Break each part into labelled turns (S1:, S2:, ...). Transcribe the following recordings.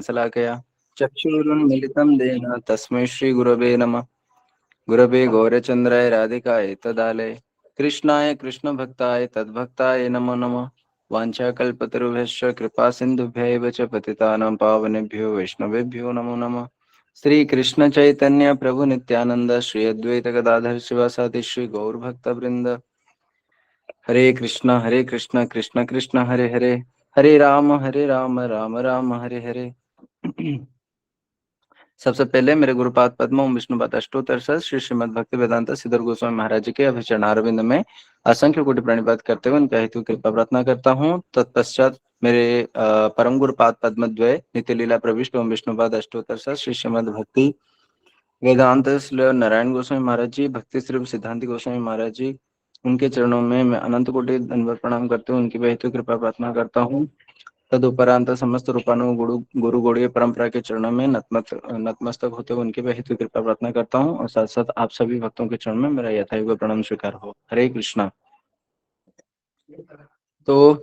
S1: शलाकया चक्षुरुन्मिलितं येन तस्मै श्रीगुरवे नमः। गुरवे गौरचन्द्राय राधिकाय तदालय कृष्णाय कृष्णभक्ताय तद्भक्ताय नमो नमः। वाञ्छाकल्पतरुभ्यश्च कृपा सिन्धुभ्यैव च पतितानां पावनेभ्यो वैष्णवेभ्यो नमो नमः। श्री कृष्ण चैतन्य प्रभु नित्यानंद श्री अद्वैत गदाधर शिवासादि श्री गौर भक्त वृंद। हरे कृष्ण कृष्ण कृष्ण हरे हरे, हरे राम राम राम हरे हरे। सबसे पहले मेरे गुरुपाद पद्म ओम विष्णुपाद अष्टोत्तर सहस्त्र श्री श्रीमद् भक्ति वेदांत श्रीधर गोस्वामी महाराज जी के अभिचरणारविंद में असंख्य कोटि प्रणिपात करते हुए उनका हेतु कृपा प्रार्थना करता हूँ। तत्पश्चात मेरे परम गुरुपाद पद्म द्वय नित्य लीला प्रविष्ट ओम विष्णुपाद अष्टोत्तर सहस्त्र श्री श्रीमद् भक्ति वेदांत श्री नारायण गोस्वामी महाराज जी, भक्ति श्री सिद्धांत गोस्वामी महाराज जी, उनके चरणों में मैं अनंत कोटि दंडवत प्रणाम करते हुए उनकी हेतु कृपा प्रार्थना करता हूँ। तदुपरांत समस्त रूपानु गुरु गौड़ीय परंपरा के चरणों में नतमस्तक होते हुए उनके हेतु कृपा प्रार्थना करता हूँ और साथ साथ आप सभी भक्तों के चरण में मेरा यथायुग प्रणाम स्वीकार हो। हरे कृष्णा। तो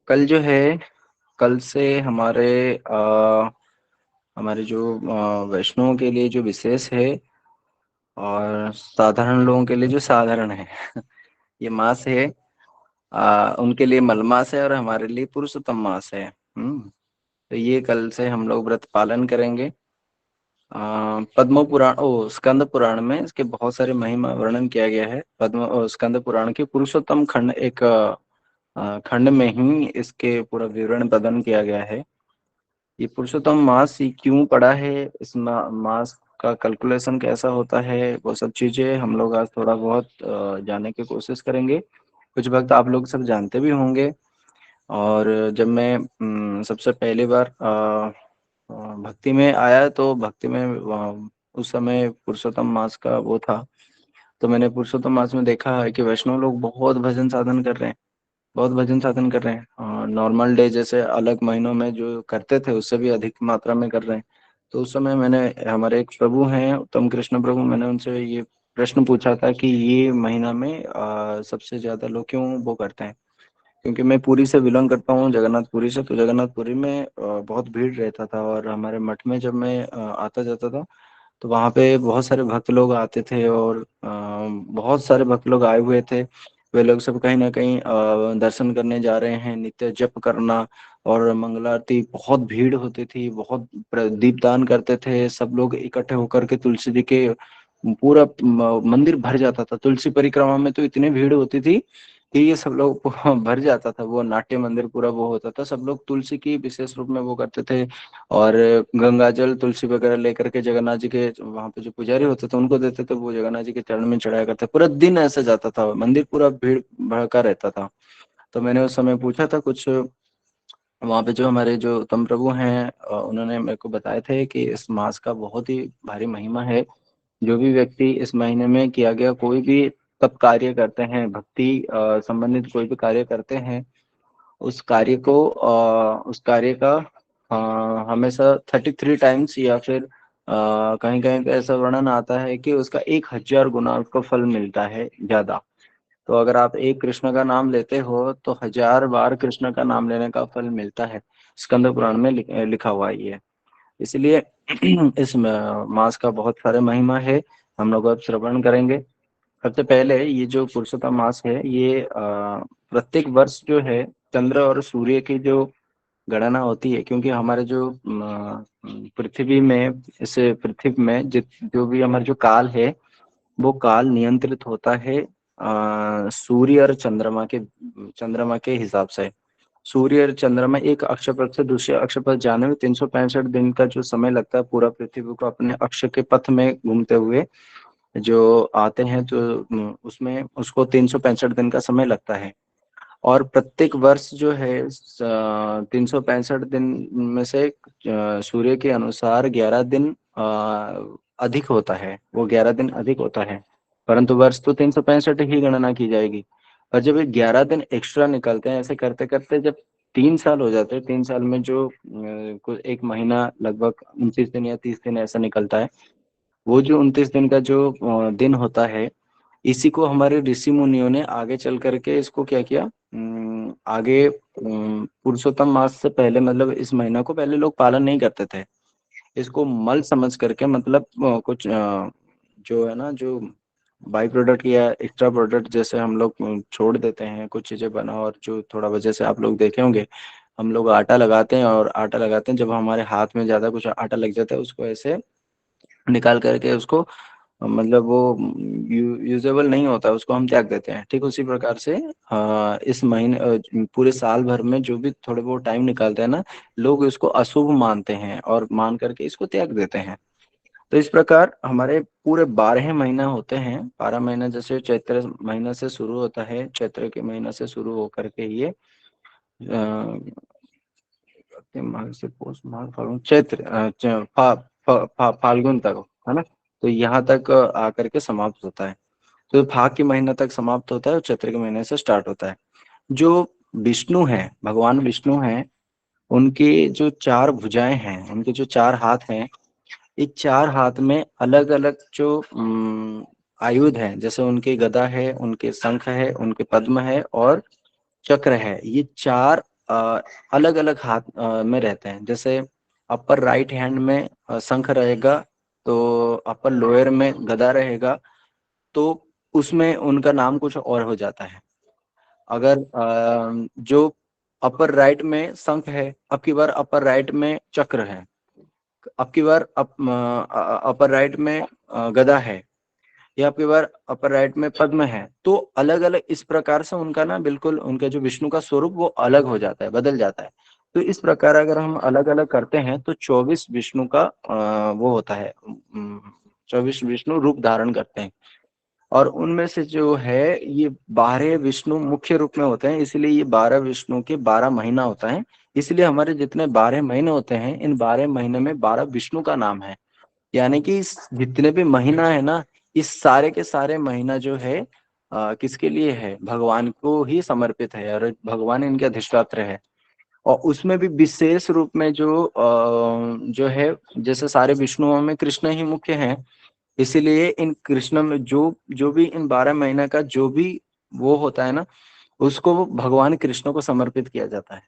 S1: कल जो है, कल से हमारे जो वैष्णवों के लिए जो विशेष है और साधारण लोगों के लिए जो साधारण है ये मास है, उनके लिए मल मास है और हमारे लिए पुरुषोत्तम मास है। तो ये कल से हम लोग व्रत पालन करेंगे। पद्म पुराण स्कंद पुराण में इसके बहुत सारे महिमा वर्णन किया गया है। स्कंद पुराण के पुरुषोत्तम खंड एक खंड में ही इसके पूरा विवरण प्रदान किया गया है। ये पुरुषोत्तम मास क्यों पड़ा है, इस मास का कैलकुलेशन कैसा होता है, वो सब चीजें हम लोग आज थोड़ा बहुत जानने की कोशिश करेंगे। कुछ वक्त आप लोग सब जानते भी होंगे। और जब मैं सबसे पहली बार भक्ति में आया तो भक्ति में उस समय पुरुषोत्तम मास का वो था। तो मैंने पुरुषोत्तम मास में देखा है कि वैष्णव लोग बहुत भजन साधन कर रहे हैं, बहुत भजन साधन कर रहे हैं। नॉर्मल डे जैसे अलग महीनों में जो करते थे उससे भी अधिक मात्रा में कर रहे हैं। तो उस समय मैंने, हमारे एक प्रभु हैं उत्तम कृष्ण प्रभु, मैंने उनसे ये प्रश्न पूछा था कि ये महीना में सबसे ज्यादा लोग क्यों वो करते हैं। क्योंकि मैं पुरी से बिलोंग करता हूँ, जगन्नाथपुरी से। तो जगन्नाथपुरी में बहुत भीड़ रहता था और हमारे मठ में जब मैं आता जाता था तो वहाँ पे बहुत सारे भक्त लोग आते थे और बहुत सारे भक्त लोग आए हुए थे। वे लोग सब कहीं ना कहीं दर्शन करने जा रहे हैं, नित्य जप करना और मंगलारती, बहुत भीड़ होती थी, बहुत दीपदान करते थे सब लोग इकट्ठे होकर के। तुलसी जी के पूरा मंदिर भर जाता था। तुलसी परिक्रमा में तो इतनी भीड़ होती थी कि ये सब लोग भर जाता था, वो नाट्य मंदिर पूरा वो होता था। सब लोग तुलसी की विशेष रूप में वो करते थे और गंगा जल तुलसी वगैरह लेकर के जगन्नाथ जी के वहां पे जो पुजारी होते थे उनको देते थे, वो जगन्नाथ जी के चरण में चढ़ाया करते। पूरा दिन ऐसे जाता था, मंदिर पूरा भीड़ भड़का रहता था। तो मैंने उस समय पूछा था कुछ, वहां पे जो हमारे जो उत्तम प्रभु हैं उन्होंने मेरे को बताए थे कि इस मास का बहुत ही भारी महिमा है। जो भी व्यक्ति इस महीने में किया गया कोई भी तप कार्य करते हैं, भक्ति संबंधित कोई भी कार्य करते हैं, उस कार्य को उस कार्य का हमेशा 33 टाइम्स या फिर कहीं कहीं पे ऐसा वर्णन आता है कि उसका 1000 गुना उसको फल मिलता है ज्यादा। तो अगर आप एक कृष्ण का नाम लेते हो तो 1000 बार कृष्ण का नाम लेने का फल मिलता है। स्कंद पुराण में लिखा हुआ है ये। इसलिए इस मास का बहुत सारे महिमा है, हम लोग अब श्रवण करेंगे। सबसे पहले ये जो पुरुषोत्तम मास है ये प्रत्येक वर्ष जो है चंद्र और सूर्य की जो गणना होती है। क्योंकि हमारे जो पृथ्वी में, इस पृथ्वी में जो भी हमारा जो काल है वो काल नियंत्रित होता है सूर्य और चंद्रमा के हिसाब से। सूर्य और चंद्रमा एक अक्षपथ से दूसरे अक्षपथ जाने में 365 दिन का जो समय लगता है पूरा पृथ्वी को अपने अक्ष के पथ में घूमते हुए जो आते हैं, तो उसमें उसको 365 दिन का समय लगता है। और प्रत्येक वर्ष जो है 365 दिन में से सूर्य के अनुसार 11 दिन अधिक होता है, वो 11 दिन अधिक होता है। परंतु वर्ष तो 365 ही गणना की जाएगी। और जब ये 11 दिन एक्स्ट्रा निकलते हैं, ऐसे करते करते जब 3 साल हो जाते हैं, 3 साल में जो कुछ एक महीना लगभग 29 दिन या 30 दिन ऐसा निकलता है, वो जो 29 दिन का जो दिन होता है, इसी को हमारे ऋषि मुनियों ने आगे चल करके इसको क्या किया, आगे पुरुषोत्तम मास से पहले, मतलब इस महीना को पहले लोग पालन नहीं करते थे। इसको मल समझ करके, मतलब कुछ जो है ना, जो बाई प्रोडक्ट या एक्स्ट्रा प्रोडक्ट जैसे हम लोग छोड़ देते हैं कुछ चीजें बना, और जो थोड़ा वजह से आप लोग देखे होंगे, हम लोग आटा लगाते हैं, और आटा लगाते हैं जब हमारे हाथ में ज्यादा कुछ आटा लग जाता है, उसको ऐसे निकाल करके उसको, मतलब वो यूजेबल नहीं होता, उसको हम त्याग देते हैं। ठीक उसी प्रकार से इस महीने पूरे साल भर में जो भी थोड़े बहुत टाइम निकालते हैं ना, लोग इसको अशुभ मानते हैं और मान करके इसको त्याग देते हैं। तो इस प्रकार हमारे पूरे 12 महीना होते हैं। 12 महीना जैसे चैत्र महीना से शुरू होता है, चैत्र के महीना से शुरू होकर के ये माघ से पौष माघ फाल्गुन चैत्र फाल्गुन तक, है ना। तो यहाँ तक आकर के समाप्त होता है। तो फाग के महीने तक समाप्त होता है और चैत्र के महीने से स्टार्ट होता है। जो विष्णु है, भगवान विष्णु हैं, उनकी जो 4 भुजाएं हैं, उनके जो 4 हाथ हैं, इस 4 हाथ में अलग अलग जो आयुध है, जैसे उनके गदा है, उनके शंख है, उनके पद्म है और चक्र है। ये 4 अलग अलग हाथ में रहते हैं। जैसे अपर राइट हैंड में शंख रहेगा, तो अपर लोअर में गदा रहेगा, तो उसमें उनका नाम कुछ और हो जाता है। अगर जो अपर राइट में शंख है, अब की बार अपर राइट में चक्र है, अब की बार अपर राइट में गदा है, या आपके बार अपर राइट में पद्म है, तो अलग अलग इस प्रकार से उनका ना बिल्कुल उनके जो विष्णु का स्वरूप वो अलग हो जाता है, बदल जाता है। तो इस प्रकार अगर हम अलग अलग करते हैं तो 24 विष्णु का वो होता है, 24 विष्णु रूप धारण करते हैं। और उनमें से जो है ये 12 विष्णु मुख्य रूप में होते हैं, इसलिए ये 12 विष्णु के 12 महीना होता है। इसलिए हमारे जितने 12 महीने होते हैं, इन 12 महीने में 12 विष्णु का नाम है। यानी कि जितने भी महीना है ना, इस सारे के सारे महीना जो है किसके लिए है, भगवान को ही समर्पित है, और भगवान इनके अधिष्ठात्र है। और उसमें भी विशेष रूप में जो है, जैसे सारे विष्णुओं में कृष्ण ही मुख्य हैं, इसीलिए इन कृष्ण में जो जो भी इन 12 महीना का जो भी वो होता है ना, उसको भगवान कृष्ण को समर्पित किया जाता है।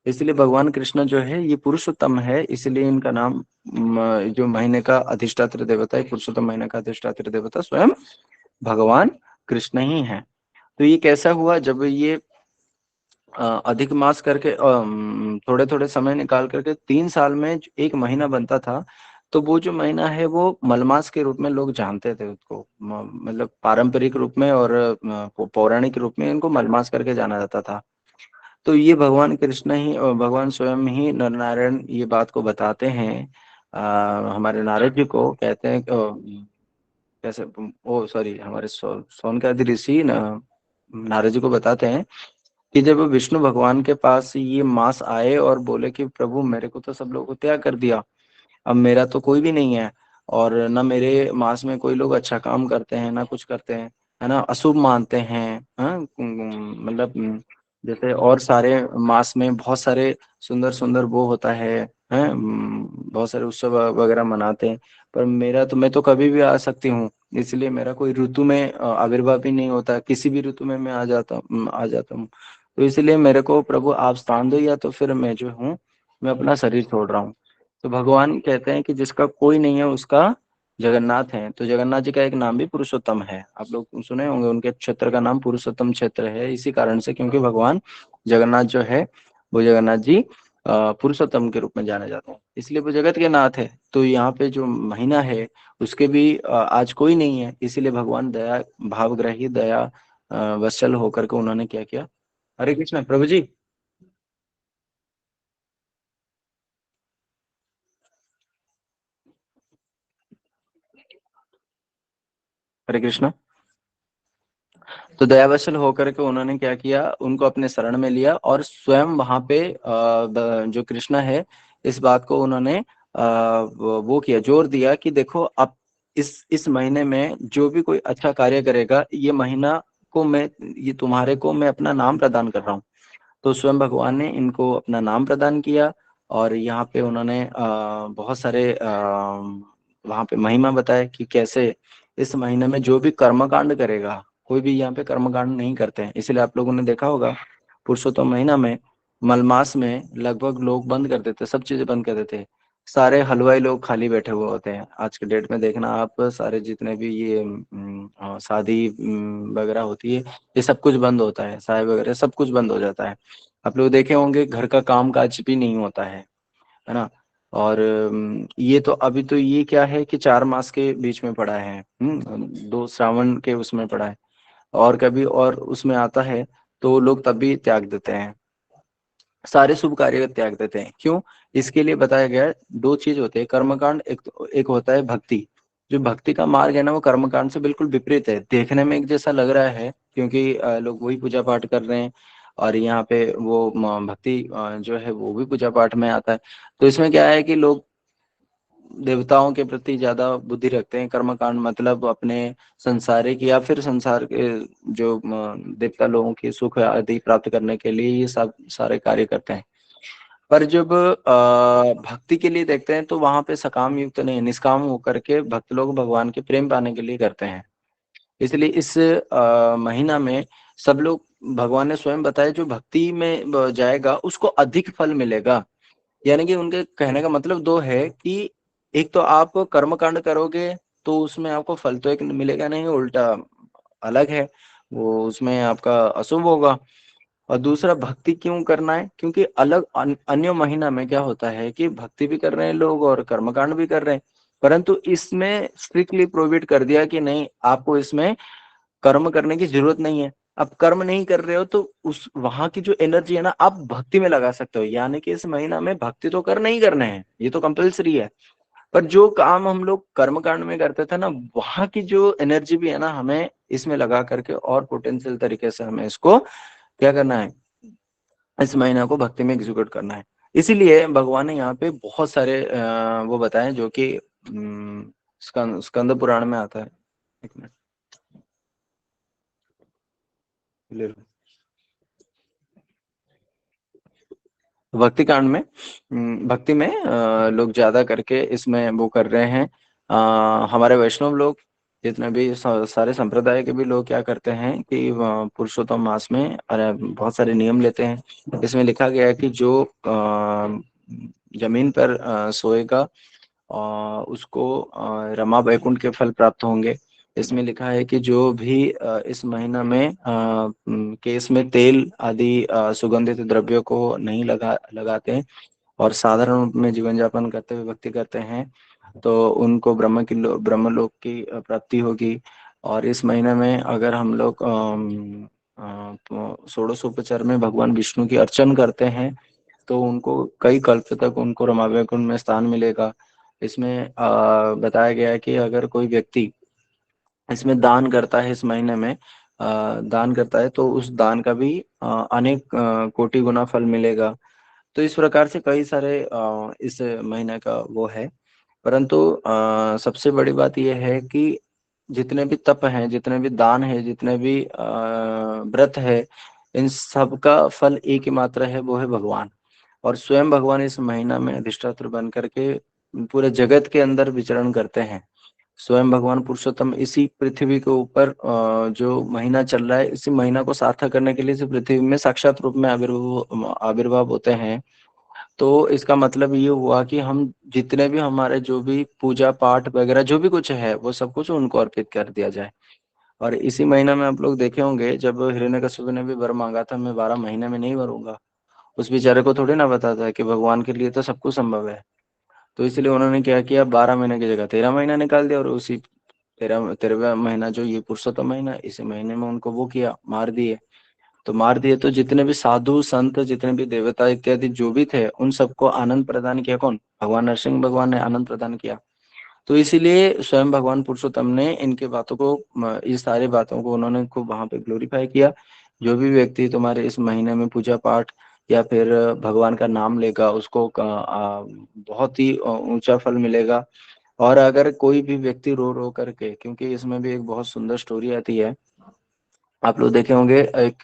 S1: इसलिए भगवान कृष्ण जो है ये पुरुषोत्तम है, इसलिए इनका नाम जो महीने का अधिष्ठात्र देवता है, पुरुषोत्तम महीने का अधिष्ठात्र देवता स्वयं भगवान कृष्ण ही है। तो ये कैसा हुआ, जब ये अधिक मास करके थोड़े थोड़े समय निकाल करके 3 साल में एक महीना बनता था, तो वो जो महीना है वो मलमास के रूप में लोग जानते थे उसको, मतलब पारंपरिक रूप में और पौराणिक रूप में इनको मलमास करके जाना जाता था। तो ये भगवान कृष्ण ही और भगवान स्वयं ही नर नारायण ये बात को बताते हैं हमारे नारद जी को, कहते हैं कैसे, ओ सॉरी, हमारे सोनकादि ऋषि नारद जी को बताते हैं कि जब विष्णु भगवान के पास ये मास आए और बोले कि प्रभु मेरे को तो सब लोगों को त्याग कर दिया, अब मेरा तो कोई भी नहीं है, और ना मेरे मास में कोई लोग अच्छा काम करते हैं ना कुछ करते हैं, है ना, अशुभ मानते हैं। हाँ, मतलब जैसे और सारे मास में बहुत सारे सुंदर सुंदर वो होता है, बहुत सारे उत्सव वगैरह मनाते हैं, पर मेरा तो, मैं तो कभी भी आ सकती हूँ, इसलिए मेरा कोई ऋतु में आविर्भाव ही नहीं होता, किसी भी ऋतु में मैं आ जाता हूँ। तो इसलिए मेरे को प्रभु आप स्थान दो, या तो फिर मैं जो हूँ मैं अपना शरीर छोड़ रहा हूँ। तो भगवान कहते हैं कि जिसका कोई नहीं है उसका जगन्नाथ है। तो जगन्नाथ जी का एक नाम भी पुरुषोत्तम है, आप लोग सुने होंगे, उनके क्षेत्र का नाम पुरुषोत्तम क्षेत्र है, इसी कारण से, क्योंकि भगवान जगन्नाथ जो है वो जगन्नाथ जी पुरुषोत्तम के रूप में जाने जाते हैं, इसलिए वो जगत के नाथ है। तो यहाँ पे जो महीना है उसके भी आज कोई नहीं है, इसीलिए भगवान दया भावग्राही दया वत्सल होकर के उन्होंने क्या किया। हरे कृष्ण प्रभु जी। हरे कृष्ण। तो दयावशल होकर के उन्होंने क्या किया, उनको अपने शरण में लिया, और स्वयं वहां पे जो कृष्णा है, इस बात को उन्होंने वो किया, जोर दिया कि देखो अब इस महीने में जो भी कोई अच्छा कार्य करेगा, ये महीना को मैं, ये तुम्हारे को मैं अपना नाम प्रदान कर रहा हूँ। तो स्वयं भगवान ने इनको अपना नाम प्रदान किया, और यहाँ पे उन्होंने बहुत सारे वहाँ पे महिमा बताए कि कैसे इस महीने में जो भी कर्मकांड करेगा, कोई भी यहाँ पे कर्मकांड नहीं करते हैं, इसलिए आप लोगों ने देखा होगा पुरुषोत्तम महीना में मलमास में लगभग लोग बंद कर देते, सब चीजें बंद कर देते हैं। सारे हलवाई लोग खाली बैठे हुए होते हैं। आज के डेट में देखना आप, सारे जितने भी ये शादी वगैरह होती है, ये सब कुछ बंद होता है, चाय वगैरह सब कुछ बंद हो जाता है। आप लोग देखे होंगे घर का काम काज भी नहीं होता है ना। और ये तो अभी तो ये क्या है कि 4 मास के बीच में पड़ा है, 2 श्रावण के उसमें पड़ा है। और कभी और उसमें आता है तो लोग तब भी त्याग देते हैं, सारे शुभ कार्य का त्याग देते हैं। क्यों? इसके लिए बताया गया है, 2 चीज होते हैं कर्मकांड, एक होता है भक्ति। जो भक्ति का मार्ग है ना, वो कर्मकांड से बिल्कुल विपरीत है। देखने में एक जैसा लग रहा है क्योंकि लोग वही पूजा पाठ कर रहे हैं, और यहाँ पे वो भक्ति जो है वो भी पूजा पाठ में आता है। तो इसमें क्या है कि लोग देवताओं के प्रति ज्यादा बुद्धि रखते हैं, कर्मकांड मतलब अपने संसारिक या फिर संसार के जो देवता लोगों की सुख आदि प्राप्त करने के लिए ये सब सारे कार्य करते हैं। पर जब भक्ति के लिए देखते हैं तो वहां पे सकाम युक्त नहीं, निष्काम होकर के भक्त लोग भगवान के प्रेम पाने के लिए करते हैं। इसलिए इस महीना में सब लोग, भगवान ने स्वयं बताया, जो भक्ति में जाएगा उसको अधिक फल मिलेगा। यानी कि उनके कहने का मतलब दो है कि एक तो आप कर्म कांड करोगे तो उसमें आपको फल तो एक मिलेगा नहीं, उल्टा अलग है, वो उसमें आपका अशुभ होगा। और दूसरा, भक्ति क्यों करना है? क्योंकि अलग अन्य महीना में क्या होता है कि भक्ति भी कर रहे हैं लोग और कर्मकांड भी कर रहे हैं, परंतु इसमें स्ट्रिक्टली प्रोहिबिट कर दिया कि नहीं, आपको इसमें कर्म करने की जरूरत नहीं है। अब कर्म नहीं कर रहे हो तो उस वहां की जो एनर्जी है ना, आप भक्ति में लगा सकते हो। यानी कि इस महीना में भक्ति तो करना ही करना है, ये तो कंपलसरी है। पर जो काम हम लोग कर्म कांड में करते थे ना, वहां की जो एनर्जी भी है ना, हमें इसमें लगा करके और पोटेंशियल तरीके से हमें इसको क्या करना है, इस महीना को भक्ति में एग्जीक्यूट करना है। इसीलिए भगवान ने यहाँ पे बहुत सारे वो बताए जो कि स्कंद पुराण में आता है। एक मिनट ले लो। भक्ति कांड में, भक्ति में लोग ज्यादा करके इसमें वो कर रहे हैं। हमारे वैष्णव लोग जितने भी सारे संप्रदाय के भी लोग क्या करते हैं कि पुरुषोत्तम मास में बहुत सारे नियम लेते हैं। इसमें लिखा गया है कि जो जमीन पर सोएगा उसको रमा वैकुंठ के फल प्राप्त होंगे। इसमें लिखा है कि जो भी इस महीना में केस में तेल आदि सुगंधित द्रव्यों को नहीं लगाते हैं और साधारण रूप में जीवन यापन करते हुए भक्ति करते हैं, तो उनको ब्रह्मलोक की प्राप्ति होगी। और इस महीने में अगर हम लोग तो षोडशोपचार में भगवान विष्णु की अर्चन करते हैं तो उनको कई कल्प तक उनको रमा वैकुंठ में स्थान मिलेगा। इसमें बताया गया है कि अगर कोई व्यक्ति इसमें दान करता है, इस महीने में दान करता है, तो उस दान का भी अनेक कोटि गुना फल मिलेगा। तो इस प्रकार से कई सारे इस महीने का वो है। परंतु सबसे बड़ी बात यह है कि जितने भी तप हैं, जितने भी दान है, जितने भी व्रत है, इन सब का फल एक ही मात्र है, वो है भगवान। और स्वयं भगवान इस महीना में अधिष्ठात्र बन करके पूरे जगत के अंदर विचरण करते हैं। स्वयं भगवान पुरुषोत्तम इसी पृथ्वी के ऊपर जो महीना चल रहा है, इसी महीना को सार्थक करने के लिए इस पृथ्वी में साक्षात रूप में आविर्भाव होते हैं। तो इसका मतलब ये हुआ कि हम जितने भी हमारे जो भी पूजा पाठ वगैरह जो भी कुछ है, वो सब कुछ उनको अर्पित कर दिया जाए। और इसी महीना में आप लोग देखे होंगे, जब हिरण्यकशिपु ने भी वर मांगा था, मैं 12 महीने में नहीं भरूंगा, उस बेचारे को थोड़ी ना पता था कि भगवान के लिए तो सब कुछ संभव है। तो इसलिए उन्होंने क्या किया, 12 महीने की जगह 13 महीना निकाल दिया, और उसी 13वां महीना जो ये पुरुषोत्तम महीना, इसी महीने में उनको वो किया, मार दिए। तो मार दिए तो जितने भी साधु संत, जितने भी देवता इत्यादि जो भी थे, उन सबको आनंद प्रदान किया कौन? भगवान नरसिंह भगवान ने आनंद प्रदान किया। तो इसीलिए स्वयं भगवान पुरुषोत्तम ने इनके बातों को, इस सारी बातों को उन्होंने खूब वहां पे ग्लोरीफाई किया। जो भी व्यक्ति तुम्हारे इस महीने में पूजा पाठ या फिर भगवान का नाम लेगा, उसको बहुत ही ऊंचा फल मिलेगा। और अगर कोई भी व्यक्ति रो रो करके, क्योंकि इसमें भी एक बहुत सुंदर स्टोरी आती है, आप लोग देखे होंगे, एक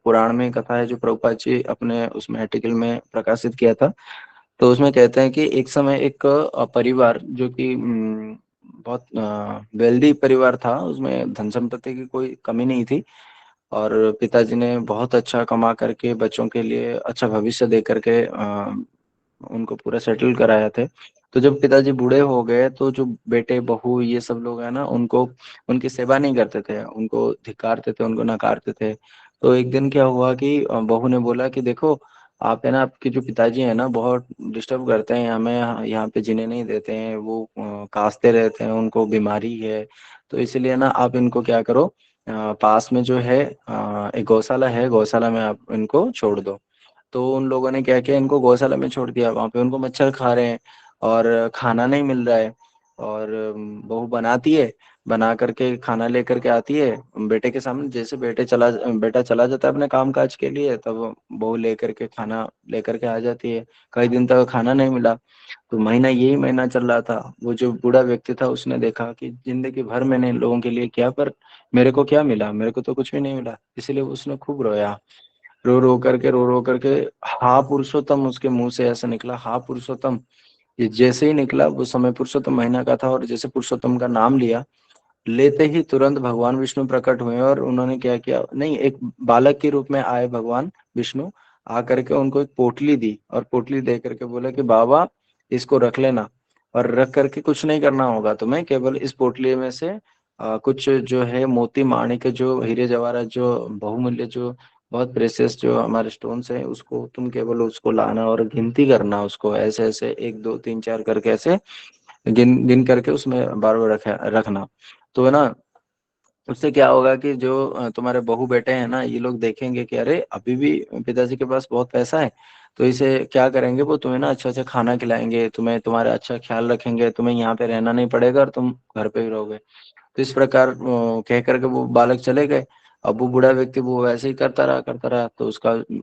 S1: पुराण में कथा है जो प्रभुपाद जी अपने उसमें आर्टिकल में प्रकाशित किया था। तो उसमें कहते हैं कि एक समय एक परिवार जो कि बहुत वेल्दी परिवार था, उसमें धन संपत्ति की कोई कमी नहीं थी। और पिताजी ने बहुत अच्छा कमा करके बच्चों के लिए अच्छा भविष्य दे करके उनको पूरा सेटल कराया थे। तो जब पिताजी बूढ़े हो गए तो जो बेटे बहू ये सब लोग है ना, उनको उनकी सेवा नहीं करते थे, उनको धिक्कारते थे, उनको नकारते थे। तो एक दिन क्या हुआ कि बहू ने बोला कि देखो, आप है ना, आपके जो पिताजी है ना बहुत डिस्टर्ब करते हैं, हमें यहाँ पे जीने नहीं देते हैं, वो कांसते रहते हैं, उनको बीमारी है। तो इसलिए ना आप इनको क्या करो, पास में जो है एक गौशाला है, गौशाला में आप इनको छोड़ दो। तो उन लोगों ने क्या किया, इनको गौशाला में छोड़ दिया। वहां पे उनको मच्छर खा रहे हैं और खाना नहीं मिल रहा है। और बहू बनाती है, बना करके खाना लेकर के आती है बेटे के सामने। जैसे बेटा चला जाता है अपने काम काज के लिए, तब बहू लेकर के खाना लेकर के आ जाती है। कई दिन तक खाना नहीं मिला। तो महीना, यही महीना चल रहा था। वो जो बूढ़ा व्यक्ति था उसने देखा कि जिंदगी भर मैंने इन लोगों के लिए किया, पर मेरे को क्या मिला, मेरे को तो कुछ भी नहीं मिला। इसलिए उसने खूब रोया, रो रो करके हा पुरुषोत्तम उसके मुंह से ऐसा निकला, हा पुरुषोत्तम। ये जैसे ही निकला, वो समय पुरुषोत्तम महीना का था, और जैसे पुरुषोत्तम का नाम लिया, लेते ही तुरंत भगवान विष्णु प्रकट हुए। और उन्होंने क्या किया, नहीं, एक बालक के रूप में आए भगवान विष्णु, आकर के उनको एक पोटली दी, और पोटली दे करके बोले कि बाबा इसको रख लेना, और रख करके कुछ नहीं करना होगा तुम्हें, केवल इस पोटली में से कुछ जो है मोती माणिक, जो हीरे जवाहरात, जो बहुमूल्य, जो बहुत प्रेशियस जो हमारे स्टोन्स है, उसको तुम केवल उसको लाना और गिनती करना, उसको ऐसे ऐसे एक दो तीन चार करके ऐसे गिन गिन करके उसमें बार बार रखना। तो है ना, उससे क्या होगा कि जो तुम्हारे बहू बेटे हैं ना, ये लोग देखेंगे कि अरे अभी भी पिताजी के पास बहुत पैसा है। तो इसे क्या करेंगे, वो तुम्हें ना अच्छा अच्छा खाना खिलाएंगे, तुम्हें तुम्हारा अच्छा ख्याल रखेंगे, तुम्हें यहाँ पे रहना नहीं पड़ेगा और तुम घर पे ही रहोगे। तो इस प्रकार कह करके वो बालक चले गए। अब वो बूढ़ा व्यक्ति वो वैसे ही करता रहा। तो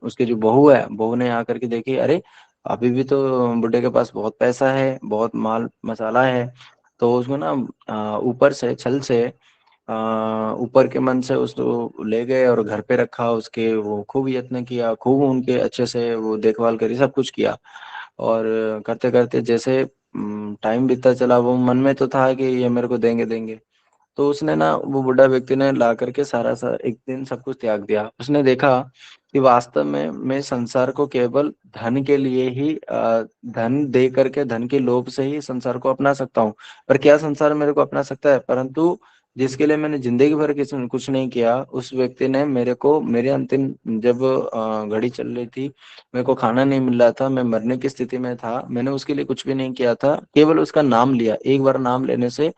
S1: उसकी जो बहू है, बहू ने आकर के देखी, अरे अभी भी तो बुढ़े के पास बहुत पैसा है, बहुत माल मसाला है। तो उसको ना ऊपर से छल से ऊपर के मन से उसको ले गए और घर पे रखा उसके। वो खूब यत्न किया, खूब उनके अच्छे से वो देखभाल करी, सब कुछ किया। और करते करते जैसे टाइम बीतता चला, वो मन में तो था कि ये मेरे को देंगे देंगे। तो उसने ना, वो बुढ़ा व्यक्ति ने ला करके सारा सा एक दिन सब कुछ त्याग दिया। उसने देखा कि वास्तव में मैं संसार को केवल धन के लिए ही धन दे करके, धन के लोभ से ही संसार को अपना सकता हूँ। पर क्या संसार मेरे को अपना सकता है? परंतु जिसके लिए मैंने जिंदगी भर किसी कुछ नहीं किया, उस व्यक्ति ने मेरे को, मेरे अंतिम जब घड़ी चल रही थी, मेरे को खाना नहीं मिल रहा था, मैं मरने की स्थिति में था, मैंने उसके लिए कुछ भी नहीं किया था, केवल उसका नाम लिया। एक बार नाम लेने से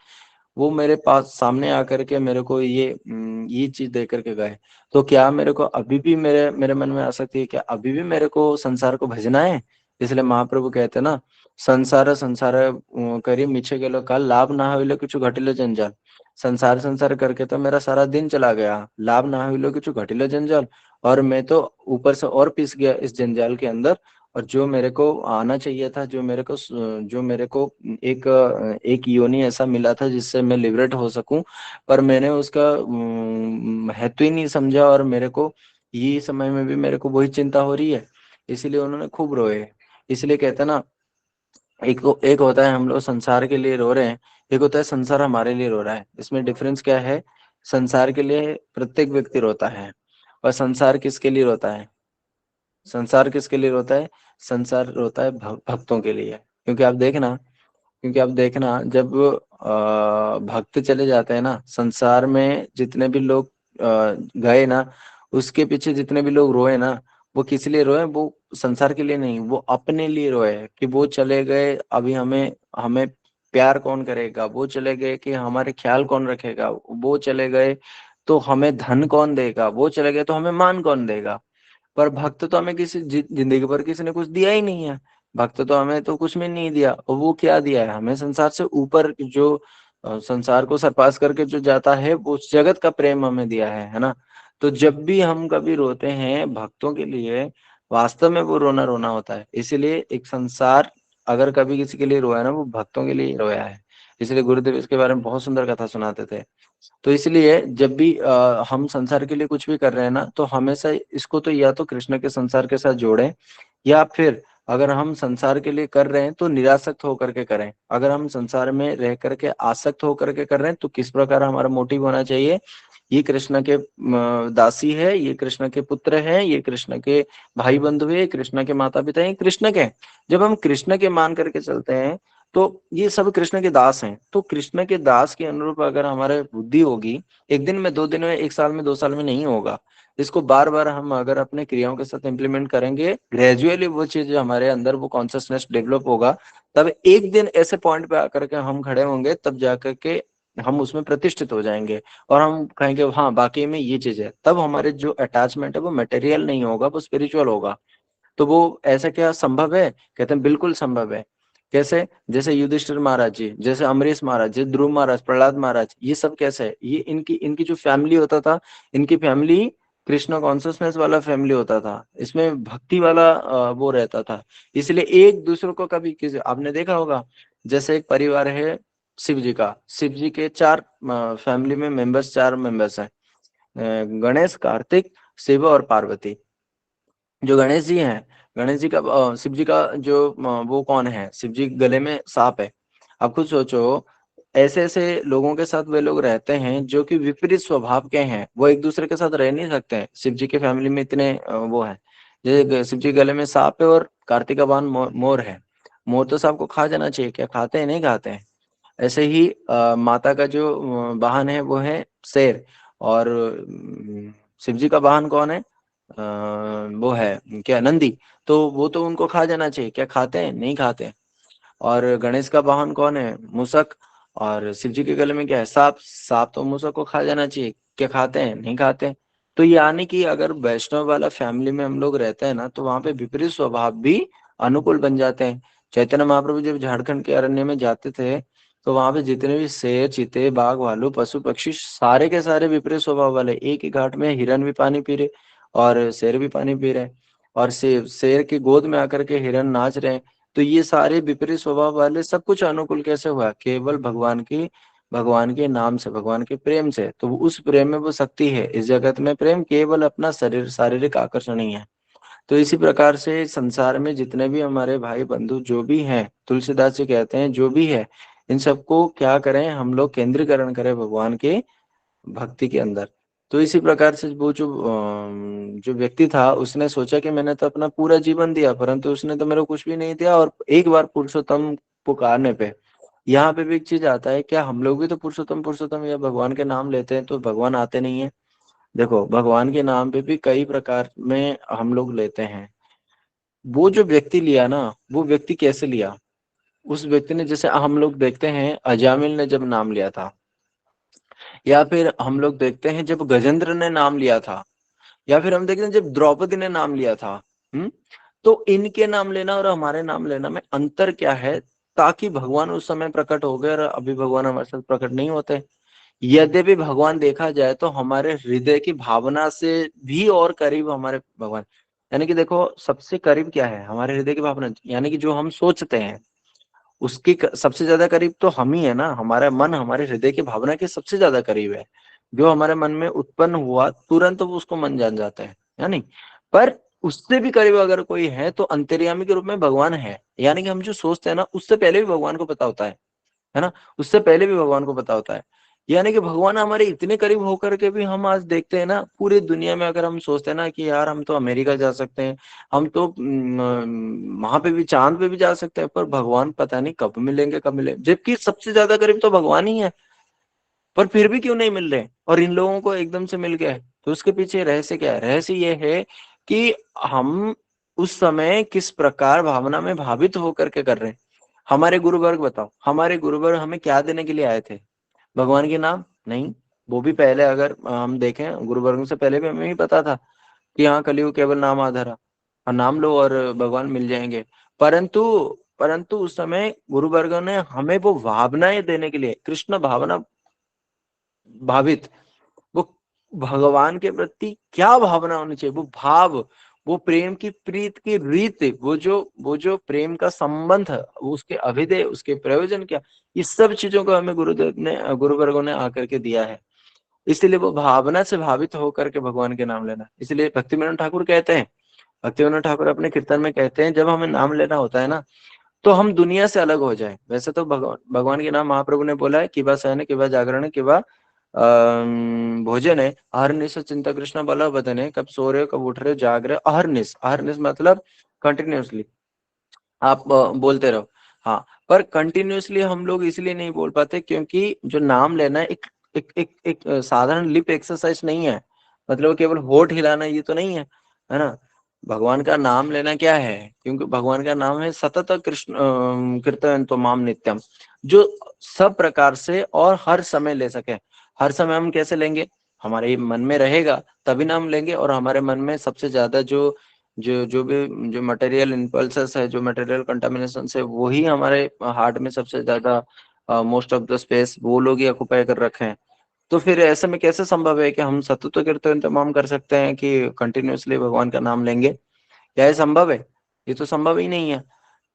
S1: वो मेरे पास सामने आकर के मेरे को ये चीज दे करके गए। तो क्या मेरे को अभी भी, मेरे मेरे मन में आ सकती है, क्या अभी भी मेरे को संसार को भजना है? इसलिए महाप्रभु कहते हैं ना, संसार संसार करी मिछे गेलो काल, लाभ ना हुई कुछ घटिलो जंजाल। संसार संसार करके तो मेरा सारा दिन चला गया, लाभ ना हुई कुछ घटिलो जंजाल, और मैं तो ऊपर से और पिस गया इस जंजाल के अंदर। और जो मेरे को आना चाहिए था, जो मेरे को एक एक योनि ऐसा मिला था जिससे मैं लिबरेट हो सकूं, पर मैंने उसका महत्व ही नहीं समझा, और मेरे को ये समय में भी मेरे को वही चिंता हो रही है। इसीलिए उन्होंने खूब रोए। इसलिए कहते हैं ना, एक होता है हम लोग संसार के लिए रो रहे हैं, एक होता है संसार हमारे लिए रो रहा है। इसमें डिफरेंस क्या है? संसार के लिए प्रत्येक व्यक्ति रोता है, और संसार किसके लिए रोता है? संसार किसके लिए रोता है? संसार रोता है भक्तों के लिए। क्योंकि आप देखना जब भक्त चले जाते हैं ना, संसार में जितने भी लोग गए ना, उसके पीछे जितने भी लोग रोए ना, वो किस लिए रोए? वो संसार के लिए नहीं, वो अपने लिए रोए कि वो चले गए, अभी हमें हमें प्यार कौन करेगा, वो चले गए कि हमारे ख्याल कौन रखेगा, वो चले गए तो हमें धन कौन देगा, वो चले गए तो हमें मान कौन देगा। पर भक्त तो हमें किसी जिंदगी भर किसी ने कुछ दिया ही नहीं है। भक्त तो हमें तो कुछ भी नहीं दिया, और वो क्या दिया है हमें? संसार से ऊपर जो संसार को सरपास करके जो जाता है, वो उस जगत का प्रेम हमें दिया है ना। तो जब भी हम कभी रोते हैं भक्तों के लिए, वास्तव में वो रोना रोना होता है। इसीलिए एक संसार अगर कभी किसी के लिए रोया है ना, वो भक्तों के लिए ही रोया है। इसलिए गुरुदेव इसके बारे में बहुत सुंदर कथा सुनाते थे। तो इसलिए जब भी हम संसार के लिए कुछ भी कर रहे हैं ना, तो हमेशा इसको तो या तो कृष्ण के संसार के साथ जोड़ें, या फिर अगर हम संसार के लिए कर रहे हैं तो निरासक्त होकर के करें। अगर हम संसार में रह करके आसक्त होकर के कर रहे हैं, तो किस प्रकार हमारा मोटिव होना चाहिए ये कृष्ण के दासी है, ये कृष्ण के पुत्र है, ये कृष्ण के भाई बंधु है, कृष्ण के माता पिता है, कृष्ण के। जब हम कृष्ण के मान करके चलते हैं तो ये सब कृष्ण के दास हैं। तो कृष्ण के दास के अनुरूप अगर हमारे बुद्धि होगी, एक दिन में, 2 दिन में, 1 साल में, 2 साल में नहीं होगा। इसको बार बार हम अगर अपने क्रियाओं के साथ इम्प्लीमेंट करेंगे, ग्रेजुअली वो चीज हमारे अंदर, वो कॉन्शियसनेस डेवलप होगा, तब एक दिन ऐसे पॉइंट पे आकर के हम खड़े होंगे, तब जाकर के हम उसमें प्रतिष्ठित हो जाएंगे और हम कहेंगे हाँ बाकी में ये चीज है। तब हमारे जो अटैचमेंट है वो मटेरियल नहीं होगा, वो स्पिरिचुअल होगा। तो वो ऐसा क्या संभव है? कहते हैं बिल्कुल संभव है। कैसे? जैसे युधिष्ठिर महाराज जी, जैसे अमरीश महाराज जी, ध्रुव महाराज, प्रहलाद महाराज, ये सब कैसे है? ये इनकी इनकी जो फैमिली होता था, इनकी फैमिली कृष्ण कॉन्शियसनेस वाला फैमिली होता था, इसमें भक्ति वाला वो रहता था। इसलिए एक दूसरे को कभी किसी, आपने देखा होगा, जैसे एक परिवार है शिव जी का, शिव जी के 4 फैमिली में मेंबर्स, 4 मेंबर्स हैं, गणेश, कार्तिक, शिव और पार्वती। जो गणेश जी हैं, गणेश जी का शिव जी का जो वो कौन है, शिव जी के गले में सांप है। आप खुद सोचो, ऐसे ऐसे लोगों के साथ वे लोग रहते हैं जो कि विपरीत स्वभाव के हैं, वो एक दूसरे के साथ रह नहीं सकते हैं। शिव जी के फैमिली में इतने वो है, जैसे शिव जी के गले में सांप है और कार्तिक का वाहन मोर है। मोर तो सांप को खा जाना चाहिए, क्या खाते हैं? नहीं खाते हैं। ऐसे ही माता का जो वाहन है वो है शेर, और शिव जी का वाहन कौन है? वो है क्या, नंदी। तो वो तो उनको खा जाना चाहिए, क्या खाते हैं? नहीं खाते हैं। और गणेश का वाहन कौन है? मूसक। और शिव जी के गले में क्या है? सांप। सांप तो मूसक को खा जाना चाहिए, क्या खाते हैं? नहीं खाते। तो यानी कि अगर वैष्णव वाला फैमिली में हम लोग रहते हैं ना, तो वहां पे विपरीत स्वभाव भी अनुकूल बन जाते हैं। चैतन्य महाप्रभु जब झारखंड के अरण्य में जाते थे, तो वहां पे जितने भी शेर, चीते, बाघ, भालू, पशु पक्षी, सारे के सारे विपरीत स्वभाव वाले, एक ही घाट में हिरन भी पानी पी रहे और शेर भी पानी पी रहे, और शेर की गोद में आकर के हिरन नाच रहे हैं। तो ये सारे विपरीत स्वभाव वाले सब कुछ अनुकूल कैसे हुआ? केवल भगवान के नाम से, भगवान के प्रेम से। तो उस प्रेम में वो शक्ति है। इस जगत में प्रेम केवल अपना शारीरिक आकर्षण ही है। तो इसी प्रकार से संसार में जितने भी हमारे भाई बंधु जो भी हैं, तुलसीदास जी कहते हैं जो भी है, इन सबको क्या करें हम लोग? केंद्रीकरण करें भगवान के भक्ति के अंदर। तो इसी प्रकार से वो जो व्यक्ति था, उसने सोचा कि मैंने तो अपना पूरा जीवन दिया, परंतु उसने तो मेरे को कुछ भी नहीं दिया। और एक बार पुरुषोत्तम पुकारने पे, यहाँ पे भी एक चीज आता है, क्या हम लोग भी तो पुरुषोत्तम पुरुषोत्तम या भगवान के नाम लेते हैं तो भगवान आते नहीं है? देखो, भगवान के नाम पे भी कई प्रकार में हम लोग लेते हैं। वो जो व्यक्ति लिया ना, वो व्यक्ति कैसे लिया? उस व्यक्ति ने, जैसे हम लोग देखते हैं अजामिल ने जब नाम लिया था, या फिर हम लोग देखते हैं जब गजेंद्र ने नाम लिया था, या फिर हम देखते हैं जब द्रौपदी ने नाम लिया था। हम्म। तो इनके नाम लेना और हमारे नाम लेना में अंतर क्या है? ताकि भगवान उस समय प्रकट हो गए और अभी भगवान हमारे साथ प्रकट नहीं होते। यद्यपि भगवान देखा जाए तो हमारे हृदय की भावना से भी और करीब हमारे भगवान। यानी कि देखो, सबसे करीब क्या है? हमारे हृदय की भावना, यानी कि जो हम सोचते हैं उसकी सबसे ज्यादा करीब तो हम ही है ना। हमारा मन हमारे हृदय की भावना के सबसे ज्यादा करीब है। जो हमारे मन में उत्पन्न हुआ तुरंत वो उसको मन जान जाता है नहीं? पर उससे भी करीब अगर कोई है तो अंतर्यामी के रूप में भगवान है। यानी कि हम जो सोचते हैं ना, उससे पहले भी भगवान को पता होता है ना? उससे पहले भी भगवान को पता होता है। यानी कि भगवान हमारे इतने करीब होकर के भी हम आज देखते हैं ना, पूरी दुनिया में अगर हम सोचते हैं ना कि यार हम तो अमेरिका जा सकते हैं, हम तो वहां पे भी, चांद पे भी जा सकते हैं, पर भगवान पता नहीं कब मिलेंगे, कब मिलेंगे, जबकि सबसे ज्यादा करीब तो भगवान ही है। पर फिर भी क्यों नहीं मिल रहे, और इन लोगों को एकदम से मिल गए? तो उसके पीछे रहस्य क्या है? रहस्य ये है कि हम उस समय किस प्रकार भावना में भावित होकर के कर रहे हैं। हमारे गुरु वर्ग बताओ, हमारे गुरु वर्ग हमें क्या देने के लिए आए थे? भगवान के नाम? नहीं। वो भी पहले अगर हम देखें, गुरु वर्ग से पहले भी हमें ही पता था कि हाँ, कलयुग केवल नाम आधारा, और नाम लो और भगवान मिल जाएंगे। परंतु परंतु उस समय गुरु वर्ग ने हमें वो भावनाएं देने के लिए, कृष्ण भावना भावित, वो भगवान के प्रति क्या भावना होनी चाहिए, वो भाव, वो प्रेम की, प्रीत की रीत, वो जो प्रेम का संबंध, उसके अभिदय, उसके प्रयोजन क्या, इस सब चीजों को हमें गुरुदेव ने, गुरुवर्गों ने आकर के दिया है। इसलिए वो भावना से भावित होकर के भगवान के नाम लेना। इसलिए भक्तिविनोद ठाकुर कहते हैं, भक्तिविनोद ठाकुर अपने कीर्तन में कहते हैं, जब हमें नाम लेना होता है ना, तो हम दुनिया से अलग हो जाए। वैसे तो भगवान भगवान के नाम महाप्रभु ने बोला है, किबा शयन, किबा जागरण, किबा भोजन है। अहर्निश चिंता कृष्ण बल बदन है, कब सो रहे हो कब उठ रहे हो जाग रहे हो। अहर्निश, अहर्निश मतलब कंटिन्यूअसली आप बोलते रहो। हाँ, पर कंटिन्यूअसली हम लोग इसलिए नहीं बोल पाते क्योंकि जो नाम लेना है एक साधारण लिप एक्सरसाइज नहीं है। मतलब केवल होठ हिलाना ये तो नहीं है ना। भगवान का नाम लेना क्या है, क्योंकि भगवान का नाम है सतत कृष्ण कीर्तन तो माम नित्यम, जो सब प्रकार से और हर समय ले सके। हर समय हम कैसे लेंगे, हमारे मन में रहेगा तभी नाम लेंगे। और हमारे मन में सबसे ज्यादा जो जो जो भी जो मटेरियल इम्पल्सेस है, जो मटेरियल कंटामिनेशन है, वही हमारे हार्ट में सबसे ज्यादा मोस्ट ऑफ द स्पेस वो लोग ही ऑक्युपाई कर रखे हैं। तो फिर ऐसे में कैसे संभव है कि हम सतत कीर्तन तमाम कर सकते हैं कि कंटिन्यूअसली भगवान का नाम लेंगे? क्या ये संभव है? ये तो संभव ही नहीं है।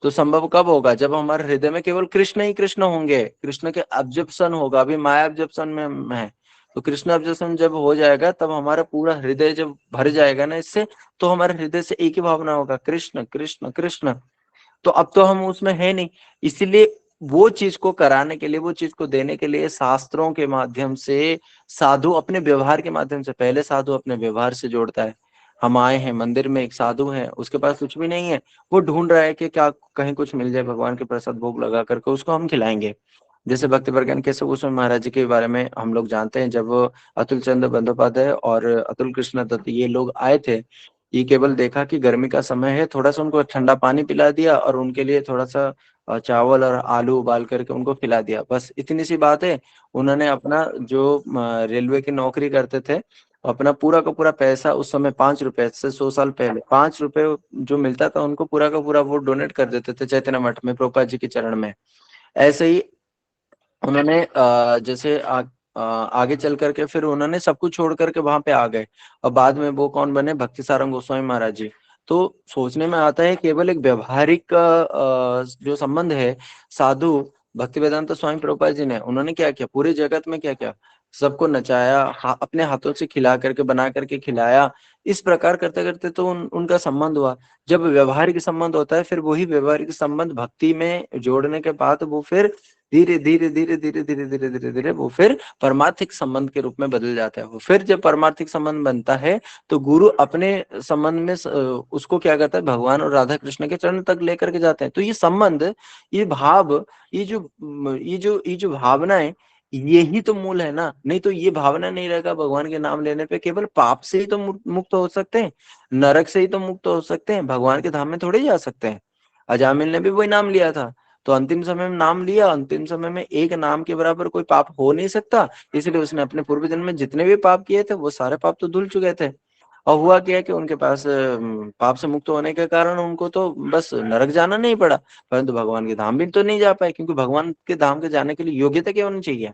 S1: तो संभव कब होगा, जब हमारे हृदय में केवल कृष्ण ही कृष्ण होंगे, कृष्ण के अब्जप्शन होगा। अभी माया अब्जप्शन में हम है, तो कृष्ण अब्जप्शन जब हो जाएगा तब हमारा पूरा हृदय जब भर जाएगा ना इससे, तो हमारे हृदय से एक ही भावना होगा, कृष्ण कृष्ण कृष्ण। तो अब तो हम उसमें है नहीं। इसीलिए वो चीज को कराने के लिए, वो चीज को देने के लिए शास्त्रों के माध्यम से, साधु अपने व्यवहार के माध्यम से, पहले साधु अपने व्यवहार से जोड़ता है। हम आए हैं मंदिर में, एक साधु है, उसके पास कुछ भी नहीं है, वो ढूंढ रहा है कि क्या कहीं कुछ मिल जाए, भगवान के प्रसाद भोग लगा करके उसको हम खिलाएंगे। जैसे भक्ति प्रज्ञान केशव गोस्वामी महाराज जी के बारे में हम लोग जानते हैं, जब अतुल चंद्र बंदोपाध्याय और अतुल कृष्ण दत्त ये लोग आए थे, ये केवल देखा कि गर्मी का समय है, थोड़ा सा उनको ठंडा पानी पिला दिया और उनके लिए थोड़ा सा चावल और आलू उबाल करके उनको खिला दिया, बस इतनी सी बात है। उन्होंने अपना जो रेलवे की नौकरी करते थे, अपना पूरा का पूरा पैसा, उस समय 5 रुपए से 100 साल पहले 5 रुपए जो मिलता था उनको पूरा का पूरा वो डोनेट कर देते थे चैतन्य मठ में, प्रभुपाद जी के चरण में। ऐसे ही उन्होंने जैसे आगे चल करके फिर उन्होंने सब कुछ छोड़ करके वहां पे आ गए, और बाद में वो कौन बने, भक्ति सारंग गोस्वामी महाराज जी। तो सोचने में आता है केवल एक व्यवहारिक जो संबंध है, साधु भक्ति वेदांत स्वामी प्रभुपाद जी ने उन्होंने क्या किया, पूरे जगत में क्या किया, सबको नचाया, अपने हाथों से खिला करके बना करके खिलाया। इस प्रकार करते करते तो उनका संबंध हुआ। जब व्यवहारिक संबंध होता है, फिर वही व्यवहारिक संबंध भक्ति में जोड़ने के बाद वो फिर धीरे धीरे धीरे धीरे धीरे धीरे धीरे धीरे वो फिर परमार्थिक संबंध के रूप में बदल जाता है। वो फिर जब परमार्थिक संबंध बनता है, तो गुरु अपने संबंध में उसको क्या करता है, भगवान और राधा कृष्ण के चरण तक लेकर के जाते हैं। तो ये संबंध, ये भाव, ये जो भावना है, यही तो मूल है ना। नहीं तो ये भावना नहीं रहेगा भगवान के नाम लेने पे, केवल पाप से ही तो मुक्त हो सकते हैं, नरक से ही तो मुक्त हो सकते हैं, भगवान के धाम में थोड़े जा सकते हैं। अजामिल ने भी वही नाम लिया था, तो अंतिम समय में नाम लिया, अंतिम समय में एक नाम के बराबर कोई पाप हो नहीं सकता, इसलिए उसने अपने पूर्व जन्म में जितने भी पाप किए थे वो सारे पाप तो धुल चुके थे। और हुआ क्या कि उनके पास पाप से मुक्त होने के कारण उनको तो बस नरक जाना नहीं पड़ा, परंतु भगवान के धाम भी तो नहीं जा पाए, क्योंकि भगवान के धाम के जाने के लिए योग्यता क्या होनी चाहिए,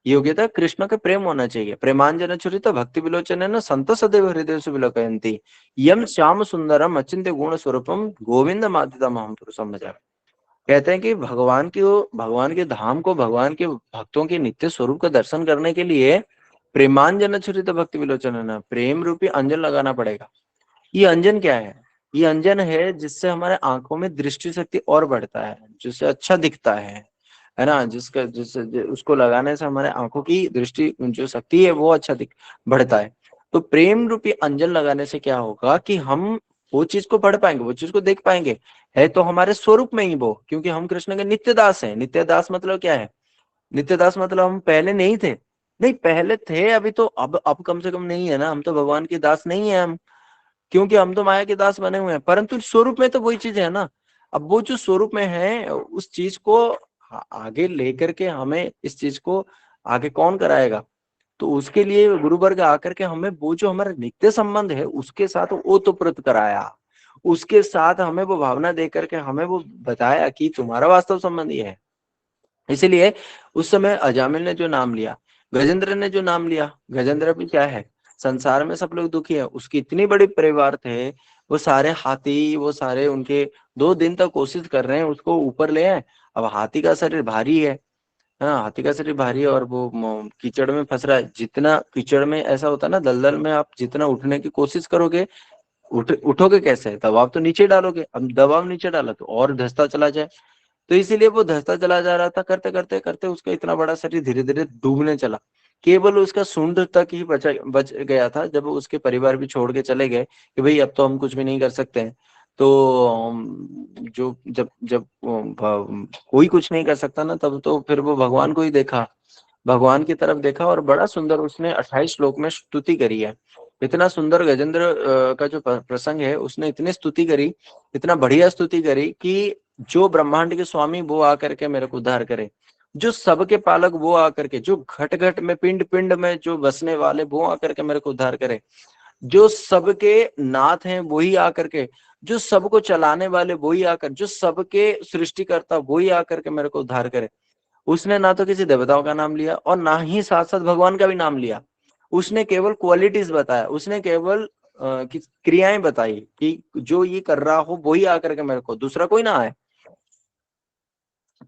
S1: योग्यता कृष्ण का प्रेम होना चाहिए। प्रेमांजन छुरित भक्ति विलोचन न संत सदैव हृदय से विलोकयन्ति, यम श्याम सुंदरम अचिंत्य गुण स्वरूपम गोविंद माधितम हम पुरुषम भजामि। कहते हैं कि भगवान के धाम को, भगवान के भक्तों के नित्य स्वरूप का दर्शन करने के लिए प्रेमांजन छुरित भक्ति विलोचन, न प्रेम रूपी अंजन लगाना पड़ेगा। ये अंजन क्या है, ये अंजन है जिससे हमारे आंखों में दृष्टि शक्ति और बढ़ता है, जिससे अच्छा दिखता है ना, जिसका जिससे उसको लगाने से हमारे आंखों की दृष्टि जो शक्ति है वो अच्छा दिख बढ़ता है। तो प्रेम रूपी अंजन लगाने से क्या होगा कि हम वो चीज को पढ़ पाएंगे, वो चीज को देख पाएंगे, है तो हमारे स्वरूप में ही वो, क्योंकि हम कृष्ण के नित्य दास हैं। नित्य दास मतलब क्या है, नित्य दास मतलब हम पहले नहीं थे, नहीं पहले थे, अभी तो अब कम से कम नहीं है ना, हम तो भगवान के दास नहीं है हम, क्योंकि हम तो माया के दास बने हुए हैं, परंतु स्वरूप में तो वही चीज है ना। अब वो जो स्वरूप में है उस चीज को आगे लेकर के हमें इस चीज को आगे कौन कराएगा, तो उसके लिए गुरु वर्ग आकर के हमें वो जो हमारा नित्य संबंध है उसके साथ ओतप्रोत कराया, उसके साथ हमें वो भावना दे करके हमें वो बताया कि तुम्हारा वास्तव संबंध ये है। इसीलिए उस समय अजामिल ने जो नाम लिया, गजेंद्र ने जो नाम लिया, गजेंद्र भी क्या है, संसार में सब लोग दुखी है, उसकी इतनी बड़ी परिवार थे, वो सारे हाथी, वो सारे उनके 2 दिन तक कोशिश कर रहे हैं उसको ऊपर ले आए। अब हाथी का शरीर भारी है, हाँ हाथी का शरीर भारी है, और वो कीचड़ में फंस रहा है। जितना कीचड़ में ऐसा होता है ना, दलदल में आप जितना उठने की कोशिश करोगे, उठोगे कैसे, दबाव तो नीचे डालोगे, अब दबाव नीचे डाला तो और धंसता चला जाए। तो इसीलिए वो धंसता चला जा रहा था, करते करते करते उसका इतना बड़ा शरीर धीरे धीरे डूबने चला। केवल उसका सूंड तक ही बच गया था, जब उसके परिवार भी छोड़ के चले गए कि भाई अब तो हम कुछ भी नहीं कर सकते हैं। तो जो जब जब कोई कुछ नहीं कर सकता ना, तब तो फिर वो भगवान को ही देखा, भगवान की तरफ देखा, और बड़ा सुंदर उसने 28 श्लोक में स्तुति करी है। इतना सुंदर गजेंद्र का जो प्रसंग है, उसने इतनी स्तुति करी, इतना बढ़िया स्तुति करी कि जो ब्रह्मांड के स्वामी वो आकर के मेरे को उद्धार करे, जो सबके पालक वो आकर के, जो घट घट में पिंड पिंड में जो बसने वाले वो आकर के मेरे को उद्धार करे, जो सबके नाथ हैं वही आकर के, जो सबको चलाने वाले वही आकर, जो सबके सृष्टिकर्ता वही आकर के मेरे को उद्धार करे। उसने ना तो किसी देवताओं का नाम लिया और ना ही साथ साथ भगवान का भी नाम लिया। उसने केवल क्वालिटीज बताया, उसने केवल क्रियाएं बताई कि जो ये कर रहा हो वही आकर के मेरे को, दूसरा कोई ना आए।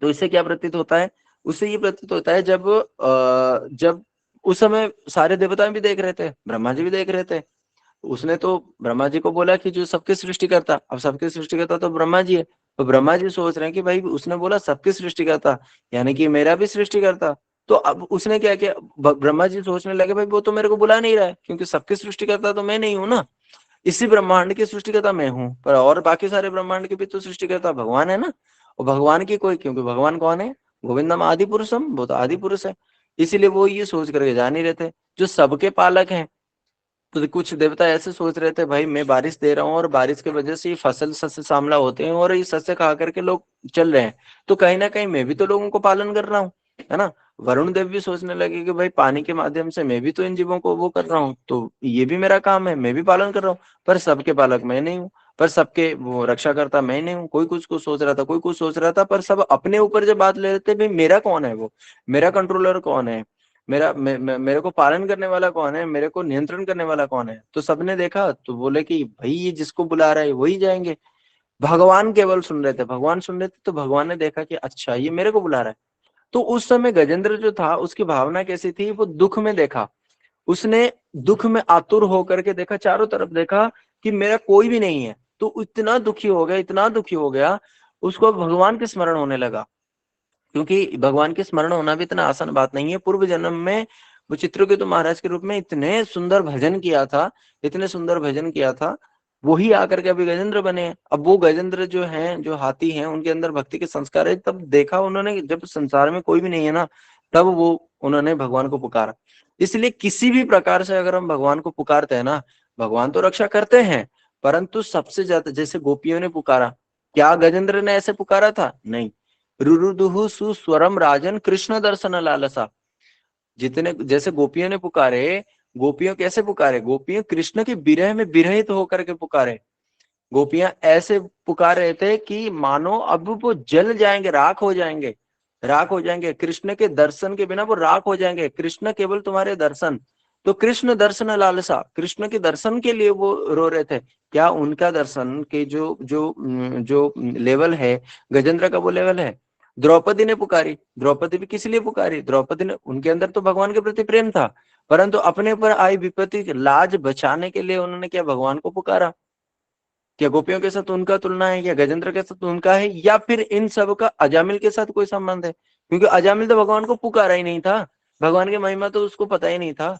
S1: तो इससे क्या प्रतीत होता है? उससे ये प्रतीत होता है जब उस समय सारे देवता भी देख रहे थे, ब्रह्मा जी भी देख रहे थे, उसने तो ब्रह्मा जी को बोला कि जो सबकी सृष्टि करता, अब सबकी सृष्टि करता तो ब्रह्मा जी है। तो ब्रह्मा जी सोच रहे हैं कि भाई उसने बोला सबकी सृष्टि करता, यानी कि मेरा भी सृष्टि करता। तो अब उसने क्या किया, ब्रह्मा जी सोचने लगे भाई वो तो मेरे को बुला नहीं रहा है, क्योंकि सबकी सृष्टि करता तो मैं नहीं हूं ना, इसी ब्रह्मांड की सृष्टिकर्ता मैं हूँ, पर और बाकी सारे ब्रह्मांड के भी तो सृष्टिकर्ता भगवान है ना। और भगवान की कोई, क्योंकि भगवान कौन है? गोविंदम आदि पुरुषम, वो तो आदि पुरुष है। इसीलिए वो ये सोच करके जा नहीं रहे थे, जो सबके पालक हैं। तो कुछ देवता ऐसे सोच रहे थे भाई मैं बारिश दे रहा हूँ और बारिश की वजह से ये फसल सस्य श्यामला होते हैं और ये सस्य खा करके लोग चल रहे हैं, तो कहीं ना कहीं मैं भी तो लोगों को पालन कर रहा हूँ, है ना। वरुण देव भी सोचने लगे कि भाई पानी के माध्यम से मैं भी तो इन जीवों को वो कर रहा हूँ, तो ये भी मेरा काम है, मैं भी पालन कर रहा हूँ। पर सबके पालक मैं नहीं हूँ, पर सबके वो रक्षा करता मैं नहीं हूँ। कोई कुछ को सोच रहा था, कोई कुछ सोच रहा था, पर सब अपने ऊपर जब बात ले लेते भाई मेरा कौन है, वो मेरा कंट्रोलर कौन है, मेरे को पालन करने वाला कौन है, मेरे को नियंत्रण करने वाला कौन है। तो सबने देखा तो बोले कि भाई ये जिसको बुला रहा है वही जाएंगे। भगवान केवल सुन रहे थे, भगवान सुन रहे थे, तो भगवान ने देखा कि अच्छा ये मेरे को बुला रहा है। तो उस समय गजेंद्र जो था उसकी भावना कैसी थी, वो दुख में देखा, उसने दुख में आतुर होकर के देखा, चारों तरफ देखा कि मेरा कोई भी नहीं है। तो इतना दुखी हो गया, इतना दुखी हो गया, उसको भगवान के स्मरण होने लगा। क्योंकि भगवान के स्मरण होना भी इतना आसान बात नहीं है। पूर्व जन्म में वो चित्रकेतु महाराज के रूप में इतने सुंदर भजन किया था, इतने सुंदर भजन किया था, वही आकर के अभी गजेंद्र बने हैं। अब वो गजेंद्र जो हैं, जो हाथी हैं, उनके अंदर भक्ति के संस्कार है। तब देखा उन्होंने जब संसार में कोई भी नहीं है ना, तब वो उन्होंने भगवान को पुकारा। इसलिए किसी भी प्रकार से अगर हम भगवान को पुकारते हैं ना, भगवान तो रक्षा करते हैं, परंतु सबसे ज्यादा जैसे गोपियों ने पुकारा, क्या गजेंद्र ने ऐसे पुकारा था? नहीं। रुरुदुहु सुस्वरम राजन कृष्ण दर्शन लालसा, जितने जैसे गोपियों ने पुकारे, गोपियों कैसे पुकारे, गोपियों कृष्ण के विरह में विरहित होकर के पुकारे। गोपियां ऐसे पुकार रहे थे कि मानो अब वो जल जाएंगे, राख हो जाएंगे, राख हो जाएंगे, कृष्ण के दर्शन के बिना वो राख हो जाएंगे, कृष्ण केवल तुम्हारे दर्शन। तो कृष्ण दर्शन लालसा, कृष्ण के दर्शन के लिए वो रो रहे थे। क्या उनका दर्शन के जो लेवल है गजेंद्र का, वो लेवल है? द्रौपदी ने पुकारी, द्रौपदी भी किस लिए पुकारी? द्रौपदी ने, उनके अंदर तो भगवान के प्रति प्रेम था, परंतु अपने पर आई विपत्ति लाज बचाने के लिए उन्होंने क्या भगवान को पुकारा? क्या गोपियों के साथ उनका तुलना है, या गजेंद्र के साथ उनका है, या फिर इन सब का अजामिल के साथ कोई संबंध है? क्योंकि अजामिल तो भगवान को पुकारा ही नहीं था, भगवान की महिमा तो उसको पता ही नहीं था,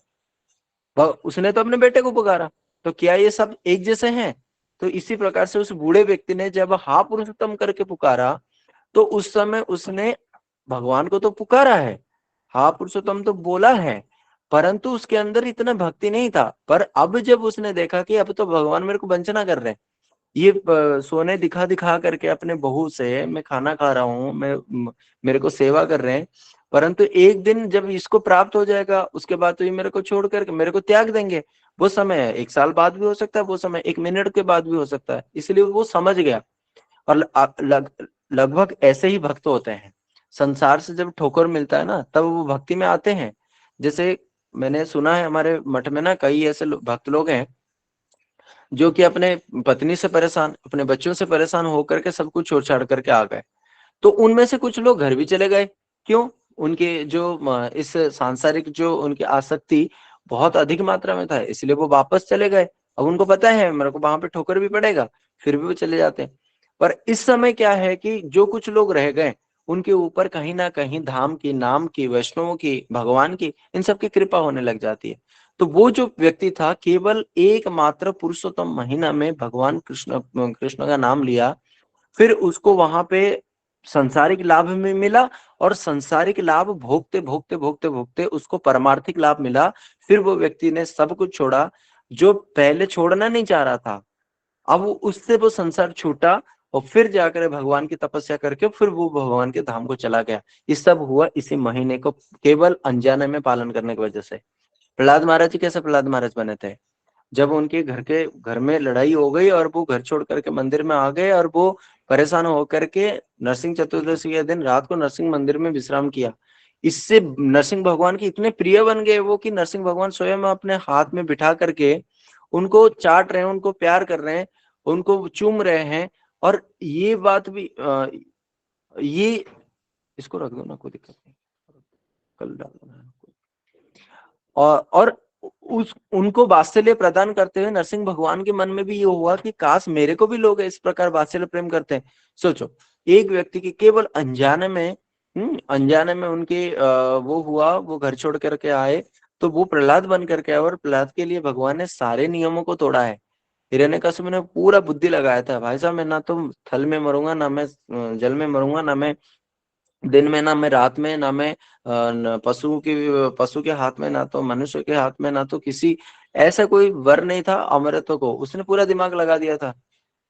S1: उसने तो अपने बेटे को पुकारा। तो क्या ये सब एक जैसे हैं? तो इसी प्रकार से उस बूढ़े व्यक्ति ने जब हा पुरुषोत्तम करके पुकारा, तो उस समय उसने भगवान को तो पुकारा है, हा पुरुषोत्तम तो बोला है, परंतु उसके अंदर इतना भक्ति नहीं था। पर अब जब उसने देखा कि अब तो भगवान मेरे को वंचना कर रहे हैं, ये सोने दिखा दिखा करके अपने बहू से मैं खाना खा रहा हूँ, मेरे को सेवा कर रहे हैं, परंतु एक दिन जब इसको प्राप्त हो जाएगा उसके बाद तो ये मेरे को छोड़ करके मेरे को त्याग देंगे। वो समय है 1 साल बाद भी हो सकता है, वो समय 1 मिनट के बाद भी हो सकता है। इसलिए वो समझ गया। और लगभग ऐसे ही भक्त होते हैं, संसार से जब ठोकर मिलता है ना, तब वो भक्ति में आते हैं। जैसे मैंने सुना है हमारे मठ में ना कई ऐसे भक्त लोग हैं जो कि अपने पत्नी से परेशान, अपने बच्चों से परेशान होकर के सब कुछ छोड़ छाड़ करके आ गए। तो उनमें से कुछ लोग घर भी चले गए। क्यों? उनके जो इस सांसारिक जो उनकी आसक्ति बहुत अधिक मात्रा में था, इसलिए वो वापस चले गए। अब उनको पता है मेरे को वहां पे ठोकर भी पड़ेगा, फिर भी वो चले जाते हैं। पर इस समय क्या है कि जो कुछ लोग रह गए, उनके ऊपर कहीं ना कहीं धाम की, नाम की, वैष्णवों की, भगवान की, इन सब की कृपा होने लग जाती है। तो वो जो व्यक्ति था केवल एकमात्र पुरुषोत्तम महीना में भगवान कृष्ण कृष्ण का नाम लिया, फिर उसको वहां पे संसारिक लाभ में मिला, और संसारिक लाभ भोगते भोगते भोगते भोगते उसको परमार्थिक लाभ मिला। फिर वो व्यक्ति ने सब कुछ छोड़ा, जो पहले छोड़ना नहीं चाह रहा था। अब उससे वो संसार छूटा, और फिर जाकर भगवान की तपस्या करके फिर वो भगवान के धाम को चला गया। ये सब हुआ इसी महीने को केवल अनजाने में पालन करने की वजह से। प्रहलाद महाराज जी कैसे प्रहलाद महाराज बने थे? जब उनके घर में लड़ाई हो गई और वो घर छोड़ करके मंदिर में आ गए, और वो परेशान होकर के नरसिंह चतुर्दशी के दिन रात को नरसिंह मंदिर में विश्राम किया। इससे नरसिंह भगवान के इतने प्रिय बन गए वो, कि नरसिंह भगवान स्वयं अपने हाथ में बिठा करके उनको चाट रहे हैं, उनको प्यार कर रहे हैं, उनको चूम रहे हैं। और ये बात भी ये इसको रख दो ना, कोई दिक्कत नहीं, कल डालना। और उस उनको वात्सल्य प्रदान करते हुए नरसिंह भगवान के मन में भी ये हुआ कि काश मेरे को भी लोग इस प्रकार वात्सल्य प्रेम करते हैं। सोचो, एक व्यक्ति की केवल अनजाने में, अनजाने में उनके वो हुआ, वो घर छोड़ करके आए, तो वो प्रहलाद बन करके आए, और प्रहलाद के लिए भगवान ने सारे नियमों को तोड़ा है। हिरण्यकश्यप ने पूरा बुद्धि लगाया था, भाई साहब मैं ना तो थल में मरूंगा, ना मैं जल में मरूंगा, ना मैं दिन में, ना मैं रात में, ना मैं पशु के हाथ में, ना तो मनुष्य के हाथ में, ना तो किसी ऐसा कोई वर नहीं था अमृत को। उसने पूरा दिमाग लगा दिया था।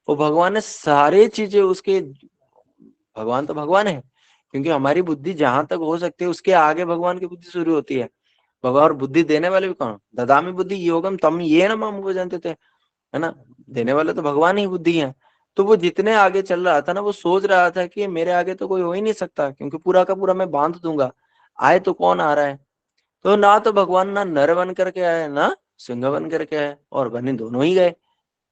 S1: वो भगवान ने सारे चीजें उसके, भगवान तो भगवान है, क्योंकि हमारी बुद्धि जहां तक हो सकती है उसके आगे भगवान की बुद्धि शुरू होती है। भगवान और बुद्धि देने वाले भी कौन? ददामी बुद्धि योगम तम ये ना माम को जानते थे, है ना। देने वाले तो भगवान ही बुद्धि है। तो वो जितने आगे चल रहा था ना, वो सोच रहा था कि मेरे आगे तो कोई हो ही नहीं सकता, क्योंकि पूरा का पूरा मैं बांध दूंगा, आए तो कौन आ रहा है। तो ना तो भगवान ना नर बन करके आए, ना सिंह बन करके आए, और बने दोनों ही गए।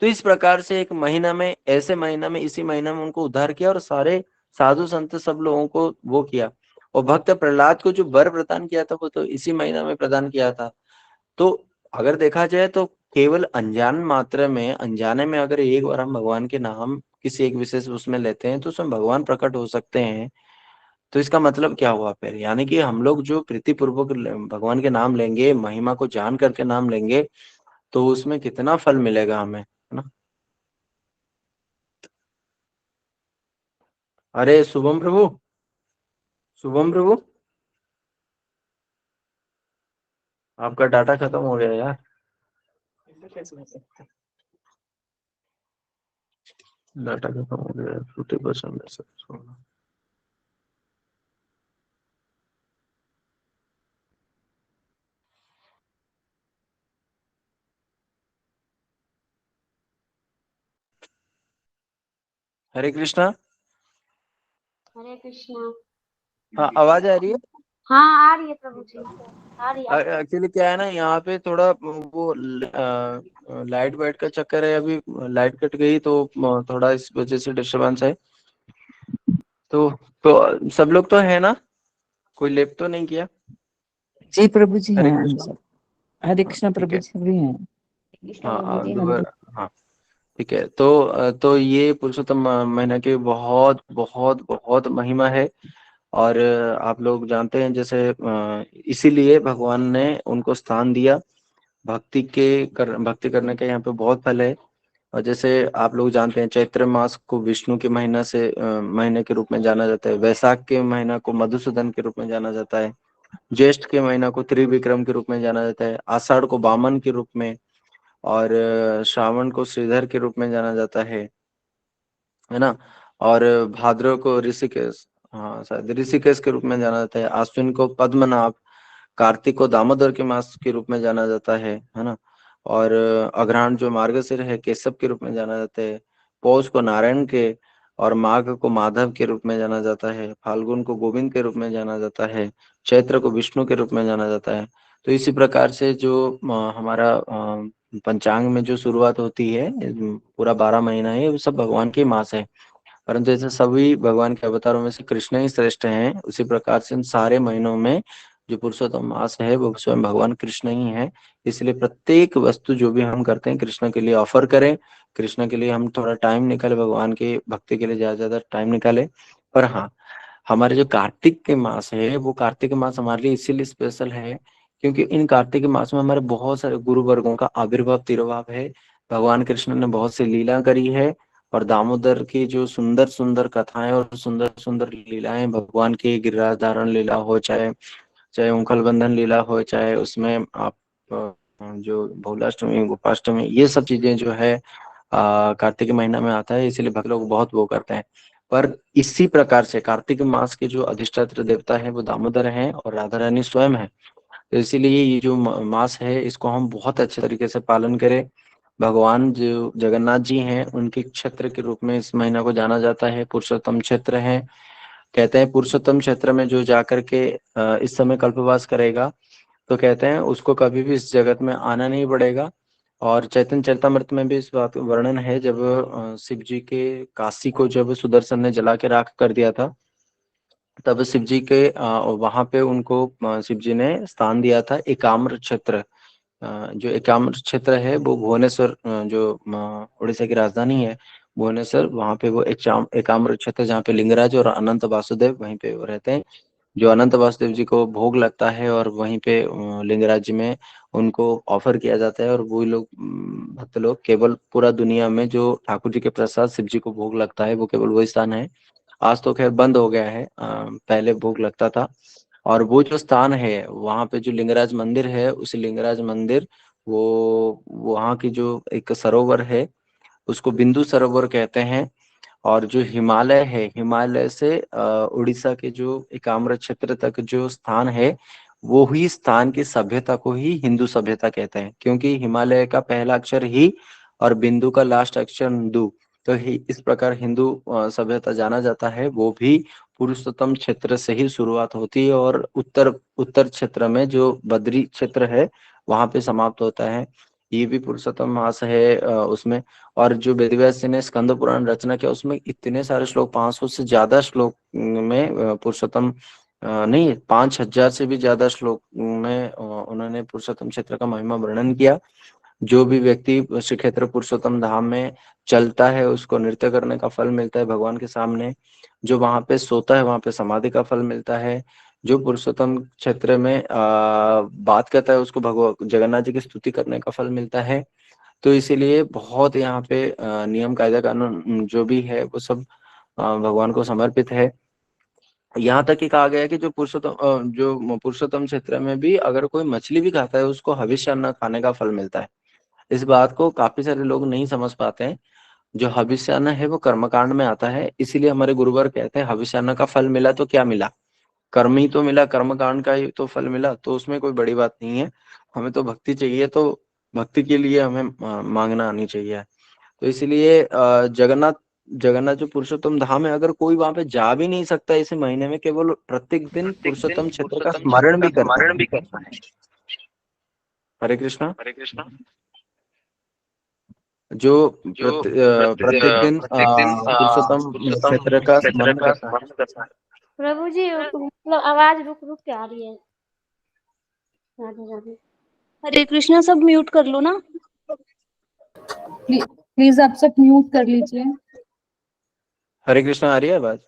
S1: तो इस प्रकार से एक महीना में, ऐसे महीना में, इसी महीना में उनको उद्धार किया, और सारे साधु संत सब लोगों को वो किया। और भक्त प्रहलाद को जो वर प्रदान किया था वो तो इसी महीना में प्रदान किया था। तो अगर देखा जाए तो केवल अनजान मात्र में, अनजाने में अगर एक बार हम भगवान के नाम किसी एक विशेष उसमें लेते हैं तो उसमें भगवान प्रकट हो सकते हैं। तो इसका मतलब क्या हुआ फिर? यानी कि हम लोग जो प्रीति पूर्वक भगवान के नाम लेंगे, महिमा को जान करके नाम लेंगे, तो उसमें कितना फल मिलेगा हमें, है ना। अरे शुभम प्रभु, शुभम प्रभु, आपका डाटा खत्म हो गया यार। डाटा खत्म हो गया, 50%। हरे कृष्णा।
S2: हरे कृष्णा।
S1: हाँ, आवाज आ रही है?
S2: हाँ आ रही है प्रभु जी, आ रही है आपको?
S1: एक्चुअली क्या है ना, यहाँ पे थोड़ा वो लाइट वाइट का चक्कर है। अभी लाइट कट गई तो थोड़ा इस वजह से डिस्टरबेंस है। तो सब लोग तो है ना, कोई लेप तो नहीं किया?
S3: जी प्रभु जी
S1: हरे
S3: हैं हम
S1: कृष्णा।
S3: सब। हरे
S1: हाँ
S3: कृष्णा
S1: ठीक
S3: प्रभु
S1: है।
S3: जी भी हैं। कृष्णा
S1: हाँ
S3: प्रभु जी हम
S1: दोबारा, हाँ ठीक है। तो ये पुरुषोत्तम महीना की बहुत बहुत बहुत महिमा है। और आप लोग जानते हैं, जैसे इसीलिए भगवान ने उनको स्थान दिया। भक्ति करने का यहाँ पे बहुत फल है। और जैसे आप लोग जानते हैं, चैत्र मास को विष्णु के महीना से महीने के रूप में जाना जाता है। वैशाख के महीना को मधुसूदन के रूप में जाना जाता है। ज्येष्ठ के महीना को त्रिविक्रम के रूप में जाना जाता है। आषाढ़ को वामन के रूप में, और श्रावण को श्रीधर के रूप में जाना जाता है ना। और भाद्रव को ऋषिकेश, हाँ शायद ऋषिकेश के रूप में जाना जाता है। आश्विन को पद्मनाभ, कार्तिक को दामोदर के मास के रूप में जाना जाता है ना। और अग्रहायण जो मार्गशीर है, केशव के रूप में जाना जाता है। पौष को नारायण के, और माघ को माधव के रूप में जाना जाता है। फाल्गुन को गोविंद के रूप में जाना जाता है। चैत्र को विष्णु के रूप में जाना जाता है। तो इसी प्रकार से जो हमारा पंचांग में जो शुरुआत होती है, पूरा 12 महीना है, वो सब भगवान के मास है। परंतु जैसे सभी भगवान के अवतारों में से कृष्ण ही श्रेष्ठ हैं, उसी प्रकार से इन सारे महीनों में जो पुरुषोत्तम मास है वो स्वयं भगवान कृष्ण ही है। इसलिए प्रत्येक वस्तु जो भी हम करते हैं, कृष्ण के लिए ऑफर करें। कृष्ण के लिए हम थोड़ा टाइम निकाले, भगवान की भक्ति के लिए ज्यादा ज्यादा टाइम निकाले। पर हाँ, हमारे जो कार्तिक के मास है, वो कार्तिक मास हमारे लिए इसीलिए स्पेशल है क्योंकि इन कार्तिक मास में हमारे बहुत सारे गुरु वर्गों का आविर्भाव तिरुभाव है। भगवान कृष्ण ने बहुत सी लीला करी है, और दामोदर की जो सुंदर सुंदर कथाएं और सुंदर सुंदर लीलाएं, भगवान की गिरिराज धारण लीला हो, चाहे चाहे उंखल बंधन लीला हो, चाहे उसमें आप जो भोलाष्टमी गोपाष्टमी, ये सब चीजें जो है कार्तिक के महीना में आता है, इसीलिए भक्त लोग बहुत वो करते हैं। पर इसी प्रकार से कार्तिक मास के जो अधिष्ठात्र देवता है वो दामोदर हैं और राधा रानी स्वयं है। तो इसीलिए ये जो मास है इसको हम बहुत अच्छे तरीके से पालन करें। भगवान जो जगन्नाथ जी हैं उनके क्षेत्र के रूप में इस महीना को जाना जाता है, पुरुषोत्तम क्षेत्र है। कहते हैं पुरुषोत्तम क्षेत्र में जो जाकर के इस समय कल्पवास करेगा, तो कहते हैं उसको कभी भी इस जगत में आना नहीं पड़ेगा। और चैतन्य चरितमृत में भी इस बात का वर्णन है, जब शिव जी के काशी को जब सुदर्शन ने जला के राख कर दिया था, तब शिव जी के वहां पे उनको शिव जी ने स्थान दिया था एकाम्र क्षेत्र। जो एकाम्र क्षेत्र है वो भुवनेश्वर, जो उड़ीसा की राजधानी है भुवनेश्वर, वहां पे वो एकाम्र क्षेत्र जहाँ पे लिंगराज और अनंत वासुदेव वहीं पे वो रहते हैं। जो अनंत वासुदेव जी को भोग लगता है और वहीं पे लिंगराज जी में उनको ऑफर किया जाता है, और वो लोग भक्त लोग केवल पूरा दुनिया में जो ठाकुर जी के प्रसाद शिव जी को भोग लगता है वो केवल वही स्थान है। आज तो खैर बंद हो गया है, पहले भोग लगता था। और वो जो स्थान है वहां पे जो लिंगराज मंदिर है, उस लिंगराज मंदिर, वो वहाँ की जो एक सरोवर है उसको बिंदु सरोवर कहते हैं। और जो हिमालय है, हिमालय से उड़ीसा के जो एकाम्र क्षेत्र तक जो स्थान है, वो ही स्थान की सभ्यता को ही हिंदू सभ्यता कहते हैं, क्योंकि हिमालय का पहला अक्षर ही और बिंदु का लास्ट अक्षर दु। तो इस प्रकार हिंदू सभ्यता जाना जाता है, वो भी पुरुषोत्तम क्षेत्र से ही शुरुआत होती है, और उत्तर उत्तर क्षेत्र में जो बद्री क्षेत्र है वहां पे समाप्त होता है। ये भी पुरुषोत्तम मास है उसमें। और जो वेदव्यास जी ने स्कंद पुराण रचना किया, उसमें इतने सारे श्लोक, 500 से ज्यादा श्लोक में पुरुषोत्तम नहीं, 5000 से भी ज्यादा श्लोक में उन्होंने पुरुषोत्तम क्षेत्र का महिमा वर्णन किया। जो भी व्यक्ति श्री क्षेत्र पुरुषोत्तम धाम में चलता है उसको नृत्य करने का फल मिलता है भगवान के सामने। जो वहां पे सोता है वहां पे समाधि का फल मिलता है। जो पुरुषोत्तम क्षेत्र में बात करता है उसको भगवान जगन्नाथ जी की स्तुति करने का फल मिलता है। तो इसीलिए बहुत यहाँ पे नियम कायदा कानून जो भी है वो सब भगवान को समर्पित है। यहाँ तक कि कहा गया है कि जो पुरुषोत्तम क्षेत्र में भी अगर कोई मछली भी खाता है उसको हविष्य अन्न खाने का फल मिलता है। इस बात को काफी सारे लोग नहीं समझ पाते हैं। जो हविष्यान्न है वो कर्मकांड में आता है, इसीलिए हमारे गुरुवर कहते हैं हविष्यान्न का फल मिला तो क्या मिला, कर्म ही तो मिला, कर्मकांड का ही तो फल मिला, तो उसमें कोई बड़ी बात नहीं है। हमें तो भक्ति चाहिए, तो भक्ति के लिए हमें मांगना आनी चाहिए। तो इसलिए जगन्नाथ जगन्नाथ जो पुरुषोत्तम धाम है, अगर कोई वहां पे जा भी नहीं सकता इस महीने में, केवल प्रत्येक दिन
S3: प्रत्येक दिन
S1: पुरुषोत्तम क्षेत्र का
S3: पुरुषोत्तम क्षेत्र
S1: स्मरण
S3: का
S1: भी करता
S3: स्मरण
S1: है।
S3: भी करता है।
S1: हरे कृष्णा।
S3: हरे कृष्णा।
S1: जो
S3: जो
S1: प्रत्येक दिन
S3: प्रत्येक दिन
S1: पुरुषोत्तम
S3: पुरुषोत्तम
S1: क्षेत्र का
S3: क्षेत्र
S1: स्मरण
S3: का
S1: करता है।
S3: स्मरण करता है।
S2: प्रभु जी मतलब आवाज रुक रुक के आ रही है। राधे राधे।
S4: हरे कृष्णा, सब म्यूट कर लो ना।
S5: प्लीज आप सब म्यूट कर लीजिए।
S1: हरे कृष्णा, आ रही है आवाज?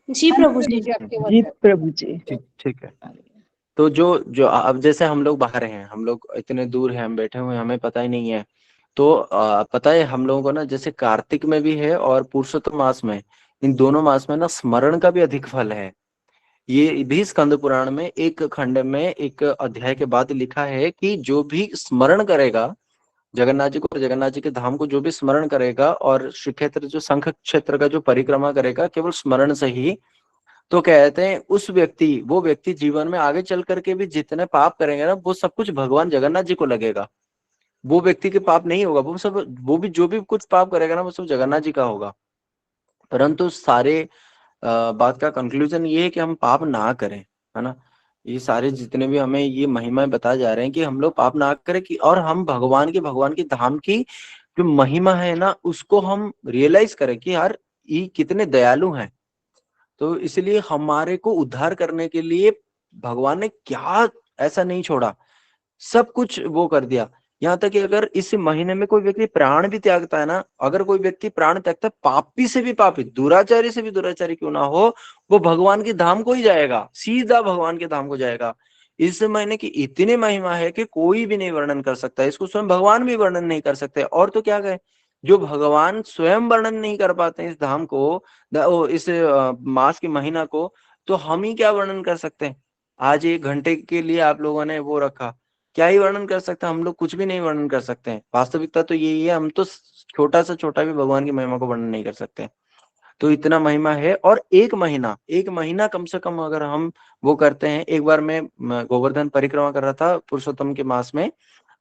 S4: जी प्रभु जी।
S3: जी प्रभु जी।
S1: ठीक ठीक है। तो जो जो अब जैसे हम लोग बाहर हैं, हम लोग इतने दूर हैं, हम बैठे हुए हैं, हमें पता ही नहीं है। तो पता है हम लोगों को ना, जैसे कार्तिक में भी है और पुरुषोत्तम मास में, इन दोनों मास में ना स्मरण का भी अधिक फल है। ये भी स्कंद पुराण में एक खंड में एक अध्याय के बाद लिखा है कि जो भी स्मरण करेगा जगन्नाथ जी को, जगन्नाथ जी के धाम को जो भी स्मरण करेगा, और श्री क्षेत्र जो शंख क्षेत्र का जो परिक्रमा करेगा केवल स्मरण से ही, तो कहते हैं उस व्यक्ति, वो व्यक्ति जीवन में आगे चल करके भी जितने पाप करेंगे ना, वो सब कुछ भगवान जगन्नाथ जी को लगेगा। वो व्यक्ति के पाप नहीं होगा, वो सब, वो भी जो भी कुछ पाप करेगा ना वो सब जगन्नाथ जी का होगा। परंतु सारे बात का कंक्लूजन ये है कि हम पाप ना करें, है ना। ये सारे जितने भी हमें ये महिमाएं बताए जा रहे हैं कि हम लोग पाप ना करें, कि और हम भगवान की धाम की जो महिमा है ना उसको हम रियलाइज करें कि यार ये कितने दयालु हैं। तो इसलिए हमारे को उद्धार करने के लिए भगवान ने क्या ऐसा नहीं छोड़ा, सब कुछ वो कर दिया। यहाँ तक कि अगर इस महीने में कोई व्यक्ति प्राण भी त्यागता है ना, अगर कोई व्यक्ति प्राण त्यागता है, पापी से भी पापी, दुराचारी से भी दुराचारी क्यों ना हो, वो भगवान की धाम को ही जाएगा, सीधा भगवान के धाम को जाएगा। इस महीने की इतनी महिमा है कि कोई भी नहीं वर्णन कर सकता, इसको स्वयं भगवान भी वर्णन नहीं कर सकते। और तो क्या कहे, जो भगवान स्वयं वर्णन नहीं कर पाते इस धाम को, इस मास की महीना को, तो हम ही क्या वर्णन कर सकते हैं। आज 1 घंटे के लिए आप लोगों ने वो रखा, क्या ही वर्णन कर सकते हैं हम लोग, कुछ भी नहीं वर्णन कर सकते हैं। वास्तविकता तो यही है, हम तो छोटा से छोटा भी भगवान की महिमा को वर्णन नहीं कर सकते। तो इतना महिमा है। और 1 महीना कम से कम अगर हम वो करते हैं। एक बार मैं गोवर्धन परिक्रमा कर रहा था पुरुषोत्तम के मास में,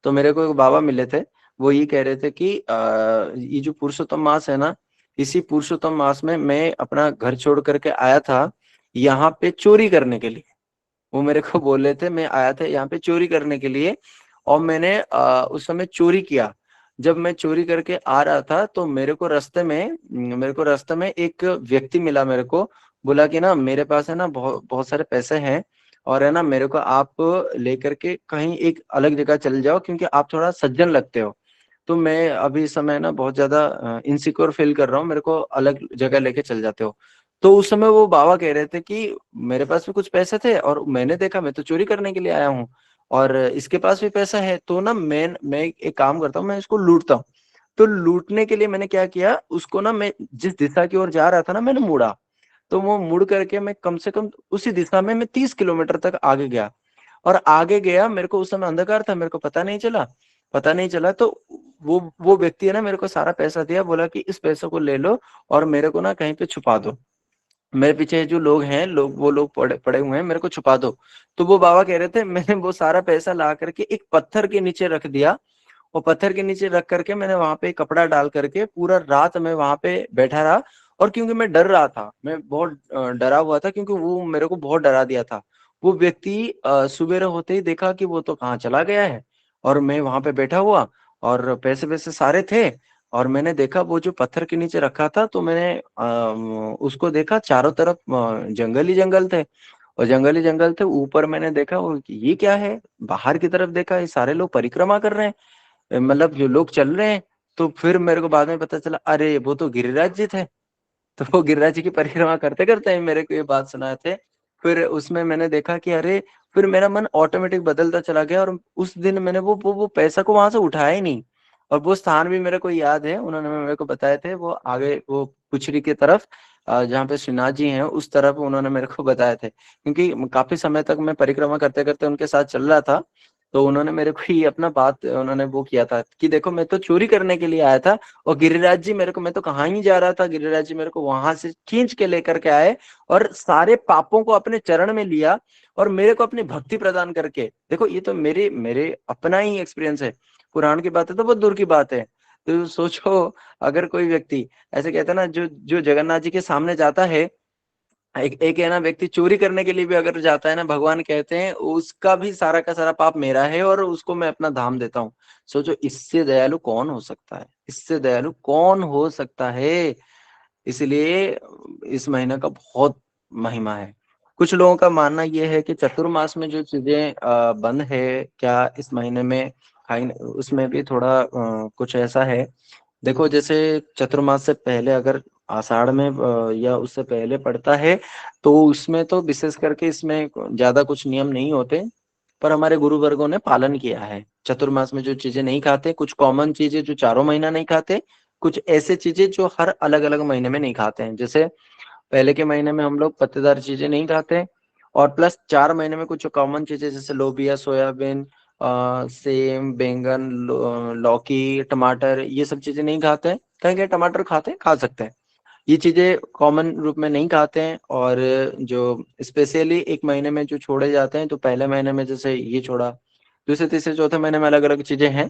S1: तो मेरे को एक बाबा मिले थे, वो ये कह रहे थे कि ये जो पुरुषोत्तम मास है ना, इसी पुरुषोत्तम मास में मैं अपना घर छोड़ करके आया था यहाँ पे चोरी करने के लिए। वो मेरे को बोले थे मैं आया था यहाँ पे चोरी करने के लिए, और मैंने उस समय चोरी किया। जब मैं चोरी करके आ रहा था तो मेरे को रास्ते में एक व्यक्ति मिला, मेरे को बोला कि ना मेरे पास है ना बहुत बहुत सारे पैसे हैं, और है ना मेरे को आप लेकर के कहीं एक अलग जगह चले जाओ, क्योंकि आप थोड़ा सज्जन लगते हो। तो मैं अभी इस समय ना बहुत ज्यादा इनसिक्योर फील कर रहा हूँ, मेरे को अलग जगह लेके चल जाते हो। तो उस समय वो बाबा कह रहे थे कि मेरे पास भी कुछ पैसे थे, और मैंने देखा मैं तो चोरी करने के लिए आया हूँ, और इसके पास भी पैसा है, तो ना मैं एक काम करता हूँ, मैं इसको लूटता हूँ। तो लूटने के लिए मैंने क्या किया, उसको ना मैं जिस दिशा की ओर जा रहा था ना, मैंने मुड़ा। तो वो मुड़ करके मैं कम से कम उसी दिशा में मैं 30 किलोमीटर तक आगे गया। और आगे गया, मेरे को उस समय अंधकार था, मेरे को पता नहीं चला। तो वो व्यक्ति है ना मेरे को सारा पैसा दिया, बोला कि इस पैसे को ले लो और मेरे को ना कहीं पे छुपा दो, मेरे पीछे जो लोग हैं, वो लोग पड़े पड़े हुए हैं, मेरे को छुपा दो। तो वो बाबा कह रहे थे मैंने वो सारा पैसा ला करके एक पत्थर के नीचे रख दिया, और पत्थर के नीचे रख करके मैंने वहां पे कपड़ा डाल करके पूरा रात मैं वहां पे बैठा रहा। और क्योंकि मैं डर रहा था, मैं बहुत डरा हुआ था, क्योंकि वो मेरे को बहुत डरा दिया था। वो व्यक्ति सुबेरे होते ही देखा कि वो तो कहाँ चला गया है, और मैं वहां पे बैठा हुआ, और पैसे वैसे सारे थे। और मैंने देखा वो जो पत्थर के नीचे रखा था, तो मैंने उसको देखा, चारों तरफ जंगल ही जंगल थे, और जंगल ही जंगल थे। ऊपर मैंने देखा वो ये क्या है, बाहर की तरफ देखा, ये सारे लोग परिक्रमा कर रहे हैं, मतलब जो लोग चल रहे हैं। तो फिर मेरे को बाद में पता चला, अरे वो तो गिरिराज जी थे। तो वो गिरिराज जी की परिक्रमा करते करते ही मेरे को ये बात सुनाए थे। फिर उसमें मैंने देखा कि अरे, फिर मेरा मन ऑटोमेटिक बदलता चला गया, और उस दिन मैंने वो पैसा को वहां से उठाया ही नहीं। और वो स्थान भी मेरे को याद है, उन्होंने मेरे को बताए थे, वो आगे वो पुछरी की तरफ, जहाँ पे श्रीनाथ जी हैं उस तरफ उन्होंने मेरे को बताए थे, क्योंकि काफी समय तक मैं परिक्रमा करते करते उनके साथ चल रहा था। तो उन्होंने मेरे को ये अपना बात उन्होंने वो किया था कि देखो मैं तो चोरी करने के लिए आया था, और गिरिराज जी मेरे को, मैं तो कहाँ ही जा रहा था, गिरिराज जी मेरे को वहां से खींच के लेकर के आए, और सारे पापों को अपने चरण में लिया, और मेरे को अपनी भक्ति प्रदान करके, देखो ये तो मेरे मेरे अपना ही एक्सपीरियंस है, पुराण की बात है तो बहुत दूर की बात है। तो सोचो, अगर कोई व्यक्ति ऐसे कहते हैं ना, जो जो जगन्नाथ जी के सामने जाता है, एक है ना व्यक्ति चोरी करने के लिए भी अगर जाता है ना, भगवान कहते हैं उसका भी सारा का सारा पाप मेरा है, और उसको मैं अपना धाम देता हूँ। सोचो, इससे दयालु कौन हो सकता है, इससे दयालु कौन हो सकता है। इसलिए इस महीने का बहुत महिमा है। कुछ लोगों का मानना यह है कि चतुर्मास में जो चीजें बंद है, क्या इस महीने में खाई, उसमें भी थोड़ा कुछ ऐसा है। देखो, जैसे चतुर्मास से पहले अगर आषाढ़ में या उससे पहले पड़ता है, तो उसमें तो विशेष करके इसमें ज्यादा कुछ नियम नहीं होते। पर हमारे गुरु वर्गों ने पालन किया है। चतुर्मास में जो चीजें नहीं खाते, कुछ कॉमन चीजें जो चारों महीना नहीं खाते, कुछ ऐसे चीजें जो हर अलग अलग महीने में नहीं खाते हैं। जैसे पहले के महीने में हम लोग पत्तेदार चीजें नहीं खाते, और प्लस 4 महीने में कुछ कॉमन चीजें जैसे लोबिया, सोयाबीन, सेम, बैंगन, लौकी, टमाटर, ये सब चीजें नहीं खाते हैं। कहीं कहीं टमाटर खाते हैं, खा सकते हैं, ये चीजें कॉमन रूप में नहीं खाते हैं। और जो स्पेशली 1 महीने में जो छोड़े जाते हैं, तो पहले महीने में जैसे ये छोड़ा, दूसरे तीसरे चौथे महीने में अलग अलग चीजें हैं।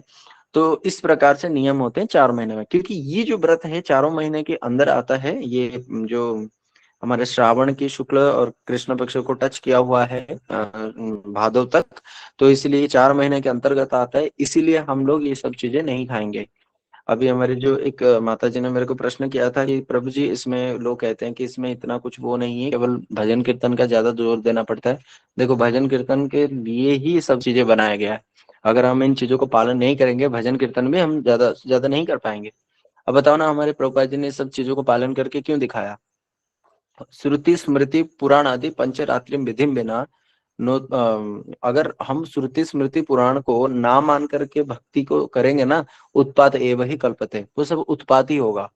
S1: तो इस प्रकार से नियम होते हैं 4 महीने में, क्योंकि ये जो व्रत है चारों महीने के अंदर आता है। ये जो हमारे श्रावण की शुक्ल और कृष्ण पक्ष को टच किया हुआ है, भादव तक, तो इसलिए 4 महीने के अंतर्गत आता है, इसीलिए हम लोग ये सब चीजें नहीं खाएंगे। अभी हमारे जो एक माता जी ने मेरे को प्रश्न किया था कि प्रभु जी, इसमें लोग कहते हैं कि इसमें इतना कुछ वो नहीं है, केवल भजन कीर्तन का ज्यादा जोर देना पड़ता है। देखो, भजन कीर्तन के लिए ही सब चीजें बनाया गया है। अगर हम इन चीजों को पालन नहीं करेंगे, भजन कीर्तन भी हम ज्यादा से ज्यादा नहीं कर पाएंगे। अब बताओ ना, हमारे प्रभुपाद जी ने सब चीजों को पालन करके क्यों दिखाया? श्रुति स्मृति पुराण आदि पंचरात्रि विधिम बिना नो अगर हम श्रुति स्मृति पुराण को ना मान करके भक्ति को करेंगे ना, उत्पात एव ही कल्पते, वो सब उत्पात ही होगा,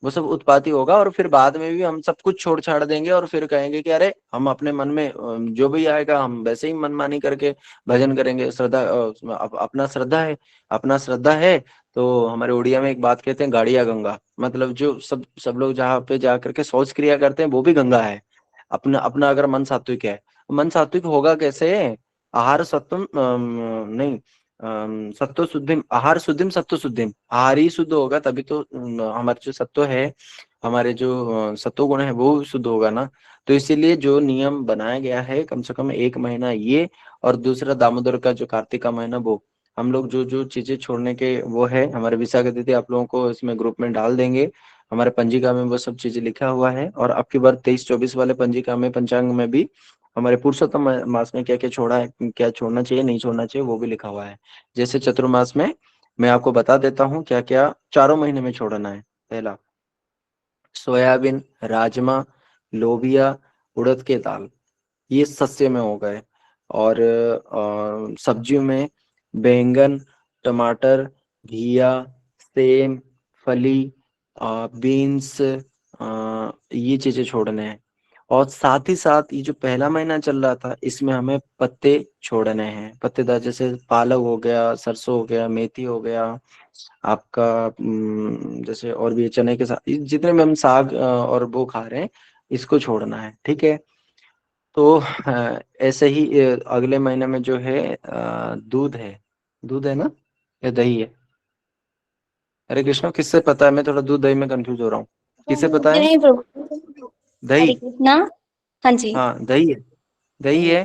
S1: वो सब उत्पाती होगा। और फिर बाद में भी हम सब कुछ छोड़ छाड़ देंगे और फिर कहेंगे कि अरे हम अपने मन में जो भी आएगा हम वैसे ही मनमानी करके भजन करेंगे। श्रद्धा अपना श्रद्धा है, अपना श्रद्धा है। तो हमारे उड़िया में एक बात कहते हैं, गाड़िया गंगा, मतलब जो सब लोग जहाँ पे जा करके शौच क्रिया करते हैं वो भी गंगा है। अपना अपना अगर मन सात्विक है, मन सात्विक होगा कैसे? आहार सत्वम नहीं सत्व शुद्धिम, आहार शुद्धिम सत्व शुद्धिम, आहार ही शुद्ध होगा तभी तो हमारे जो सत्व है, हमारे जो सत्व गुण है वो शुद्ध होगा ना। तो इसीलिए जो नियम बनाया गया है, कम से कम 1 महीना ये, और दूसरा दामोदर का जो कार्तिक का महीना, वो हम लोग जो जो चीजें छोड़ने के वो है, हमारे विशाखा दीदी आप लोगों को इसमें ग्रुप में डाल देंगे, हमारे पंजिका में वो सब चीजें लिखा हुआ है। और अब की बार 23-24 वाले पंजिका में, पंचांग में भी हमारे पुरुषोत्तम मास में क्या क्या छोड़ा है, क्या छोड़ना चाहिए नहीं छोड़ना चाहिए, वो भी लिखा हुआ है। जैसे चतुर्मास में मैं आपको बता देता हूँ क्या क्या चारों महीने में छोड़ना है। पहला, सोयाबीन, राजमा, लोबिया, उड़द के दाल, ये सस्य में हो गए। और सब्जियों में बैंगन, टमाटर, घिया, सेम, फली, बीन्स, ये चीजें छोड़ने हैं। और साथ ही साथ ये जो पहला महीना चल रहा था, इसमें हमें पत्ते छोड़ने हैं, पत्तेदार, जैसे पालक हो गया, सरसों हो गया, मेथी हो गया आपका, जैसे और भी चने के साथ जितने भी हम साग और वो खा रहे हैं, इसको छोड़ना है, ठीक है। तो ऐसे ही अगले महीने में जो है दूध है, दूध है ना या दही है? अरे कृष्णा, किससे पता है? मैं थोड़ा दूध दही में कंफ्यूज हो रहा हूँ, किससे पता है?
S4: नहीं प्रभु।
S1: दही।
S4: हरे कृष्णा। हाँ जी।
S1: हाँ दही है, दही है।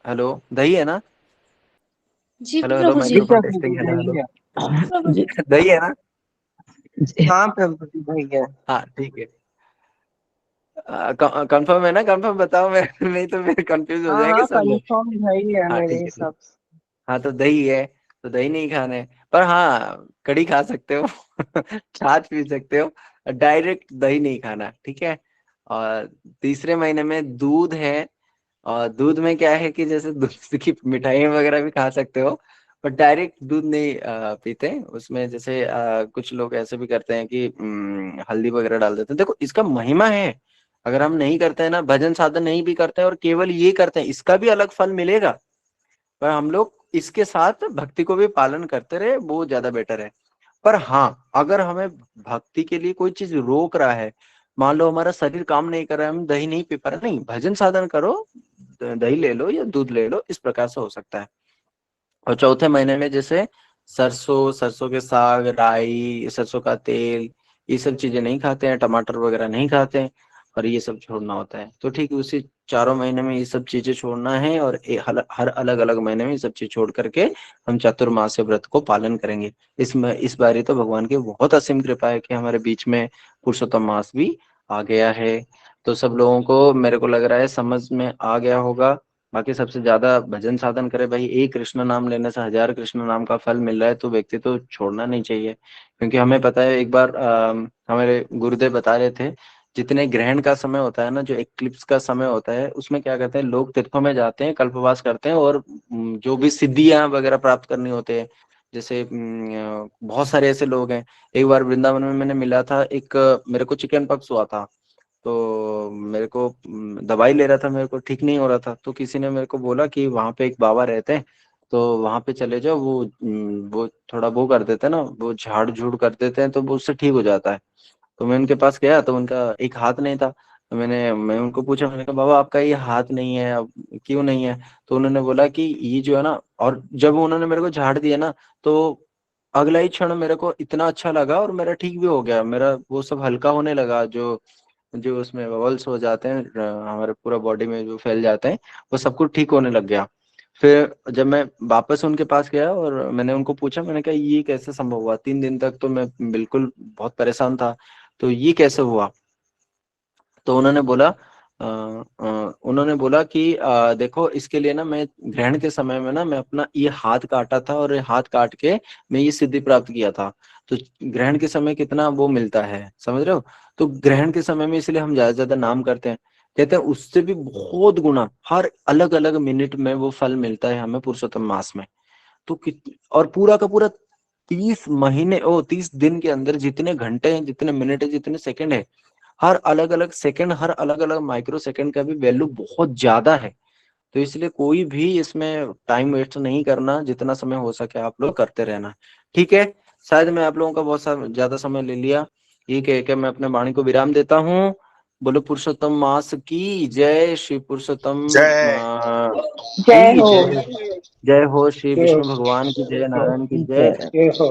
S1: हेलो, दही है ना?
S4: जी
S1: हेलो हेलो,
S4: प्रभु जी।
S3: जी
S1: माइक्रोफोन
S3: प्रभु जी
S1: टेस्टिंग, हेलो
S3: दही
S1: हेलो।
S4: प्रभु
S3: है।
S4: जी।
S1: दही है ना?
S3: हाँ प्रभु जी दही है।
S1: हाँ ठीक है। कंफर्म है ना? कंफर्म बताओ, मैं नहीं तो मेरे कंफ्यूज हो
S3: हाँ
S1: जाएंगे
S3: हाँ
S1: सब लोग।
S3: कंफर्म दही है
S1: हाँ
S3: मेरे
S1: ठीक है, ठीक।
S3: हिसाब से।
S1: हाँ तो दही है, तो दही नहीं खाने, पर हाँ कड़ी खा सकते हो छाछ पी सकते हो, डायरेक्ट दही नहीं खाना, ठीक है। और तीसरे महीने में दूध है। और दूध में क्या है कि जैसे दूध की मिठाई वगैरह भी खा सकते हो, पर डायरेक्ट दूध नहीं पीते। उसमें जैसे कुछ लोग ऐसे भी करते हैं कि हल्दी वगैरह डाल देते हैं। देखो इसका महिमा है, अगर हम नहीं करते हैं ना, भजन साधन नहीं भी करते हैं और केवल ये करते हैं, इसका भी अलग फल मिलेगा। पर हम लोग इसके साथ भक्ति को भी पालन करते रहे, वो ज्यादा बेटर है। पर हाँ, अगर हमें भक्ति के लिए कोई चीज रोक रहा है, मान लो हमारा शरीर काम नहीं कर रहा है, हम दही नहीं पी पा रहे, नहीं, भजन साधन करो, दही ले लो या दूध ले लो, इस प्रकार से हो सकता है। और चौथे महीने में जैसे सरसों, सरसों के साग, राई, सरसों का तेल, ये सब चीजें नहीं खाते हैं, टमाटर वगैरह नहीं खाते हैं, और ये सब छोड़ना होता है। तो ठीक उसी चारों महीने में ये सब चीजें छोड़ना है, और हर अलग अलग महीने में ये सब चीज छोड़ करके हम चातुर्मास्य व्रत को पालन करेंगे। इसमें इस बारी तो भगवान की बहुत असीम कृपा है कि हमारे बीच में पुरुषोत्तम मास भी आ गया है। तो सब लोगों को मेरे को लग रहा है समझ में आ गया होगा। बाकी सबसे ज्यादा भजन साधन करे भाई, एक कृष्ण नाम लेने से 1000 कृष्ण नाम का फल मिल रहा है, तो व्यक्ति तो छोड़ना नहीं चाहिए। क्योंकि हमें पता है, एक बार हमारे गुरुदेव बता रहे थे, जितने ग्रहण का समय होता है ना, जो एक्लिप्स का समय होता है, उसमें क्या कहते हैं, लोग तीर्थों में जाते हैं, कल्पवास करते हैं, और जो भी सिद्धियां वगैरह प्राप्त करनी होते हैं, जैसे बहुत सारे ऐसे लोग हैं। एक बार वृंदावन में मैंने मिला था, एक मेरे को चिकन पॉक्स हुआ था, तो मेरे को दवाई ले रहा था, मेरे को ठीक नहीं हो रहा था, तो किसी ने मेरे को बोला कि वहां पे एक बाबा रहते हैं, तो वहां पे चले जाओ, वो थोड़ा वो कर देते हैं ना, वो झाड़ झूड़ कर देते हैं, तो वो उससे ठीक हो जाता है। तो मैं उनके पास गया, तो उनका एक हाथ नहीं था, तो मैं उनको पूछा, मैंने कहा बाबा आपका ये हाथ नहीं है, अब क्यों नहीं है? तो उन्होंने बोला कि ये जो है ना, और जब उन्होंने मेरे को झाड़ दिया ना, तो अगला ही क्षण मेरे को इतना अच्छा लगा, और मेरा ठीक भी हो गया, मेरा वो सब हल्का होने लगा, जो जो उसमें बबल्स हो जाते हैं हमारे पूरा बॉडी में जो फैल जाते हैं, वो सब कुछ ठीक होने लग गया। फिर जब मैं वापस उनके पास गया और मैंने उनको पूछा, मैंने कहा ये कैसे संभव हुआ? 3 दिन तक तो मैं बिल्कुल बहुत परेशान था, तो ये कैसे हुआ? तो उन्होंने बोला उन्होंने बोला कि देखो इसके लिए ना मैं ग्रहण के समय में ना मैं अपना ये हाथ काटा था और ये हाथ काट के मैं ये सिद्धि प्राप्त किया था। तो ग्रहण के समय कितना वो मिलता है, समझ रहे हो? तो ग्रहण के समय में इसलिए हम ज्यादा से ज्यादा नाम करते हैं। कहते हैं उससे भी बहुत गुना हर अलग अलग मिनट में वो फल मिलता है हमें पुरुषोत्तम मास में। तो और पूरा का पूरा 30 दिन के अंदर जितने घंटे हैं, जितने मिनट है, जितने सेकंड है, हर अलग अलग सेकंड, हर अलग अलग माइक्रो सेकंड का भी वैल्यू बहुत ज्यादा है। तो इसलिए कोई भी इसमें टाइम वेस्ट नहीं करना, जितना समय हो सके आप लोग करते रहना। ठीक है, शायद मैं आप लोगों का बहुत ज्यादा समय ले लिया। ये कह के मैं अपने वाणी को विराम देता हूँ। बोलो पुरुषोत्तम मास की जय, श्री पुरुषोत्तम
S3: जय
S1: की
S3: हो।
S1: जय। जय हो श्री विष्णु भगवान की जय, नारायण की जय,
S3: जय हो।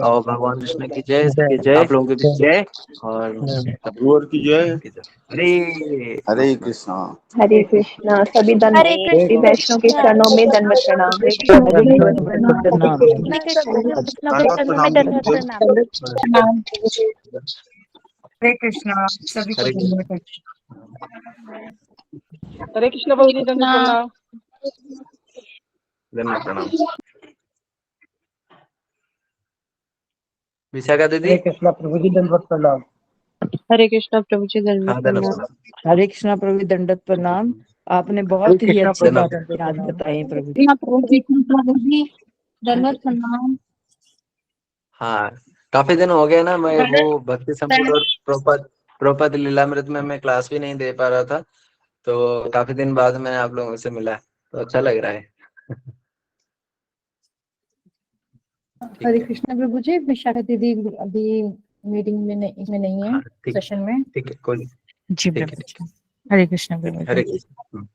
S1: और भगवान कृष्ण की जय, सबकी जय, आप लोगों की भी जय, और
S6: गुरुवर की जय।
S1: हरे
S6: हरे कृष्णा।
S3: हरे कृष्णा। सभी
S2: हरे
S3: श्री
S2: कृष्ण।
S3: वैष्णव के चरणों में दंडवत प्रणाम।
S2: हरे कृष्ण।
S6: दंडवत
S2: चरणों में
S6: प्रणाम
S2: दंडवत
S6: कीजिए।
S2: प्रणाम।
S5: हरे कृष्णा सभी को
S1: हरे कृष्ण।
S5: धन्यवाद।
S3: हरे कृष्ण
S2: हरे
S3: प्रभु जी, दंडवत
S2: कृष्णा।
S3: प्रणाम।
S1: धन्यवाद, प्रणाम। विशाखा दीदी।
S3: हरे कृष्णा प्रभु जी, दंडवत प्रणाम।
S2: हरे कृष्णा प्रभु जी, दंडवत
S1: हाँ, धन्यवाद
S2: प्रणाम।
S1: प्रणाम।
S7: हरे कृष्णा प्रभु दंडवत प्रणाम। आपने
S3: हरे
S7: बहुत ही
S3: कृष्णा
S7: अच्छी
S3: प्रभु जी,
S7: बात
S3: दंडवत
S7: आज
S3: प्रणाम।
S7: बताई प्रभु जी।
S2: कृष्णा प्रभु जी, प्रभु जी, दंडवत प्रणाम।
S1: हाँ, काफी दिन हो गए ना, मैं वो भक्ति संपुट और प्रोपद लीलामृत में मैं क्लास भी नहीं दे पा रहा था। तो काफी दिन बाद मैं आप लोगों से मिला, तो अच्छा लग रहा है। ठीक
S5: हरे
S1: है।
S5: कृष्णा प्रभु जी, विशाखा दीदी अभी मीटिंग में नहीं, इसमें नहीं है,
S1: हाँ, ठीक
S5: सेशन में।
S1: ठीक है, कोई
S5: जी
S1: ठीक है,
S5: प्रभु
S1: ठीक
S5: जी। हरे कृष्णा प्रभु
S1: है। हरे
S5: जी।
S1: कृष्ण।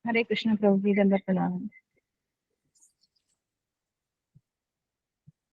S5: हरे कृष्णा प्रभु जी, दंडवत प्रणाम।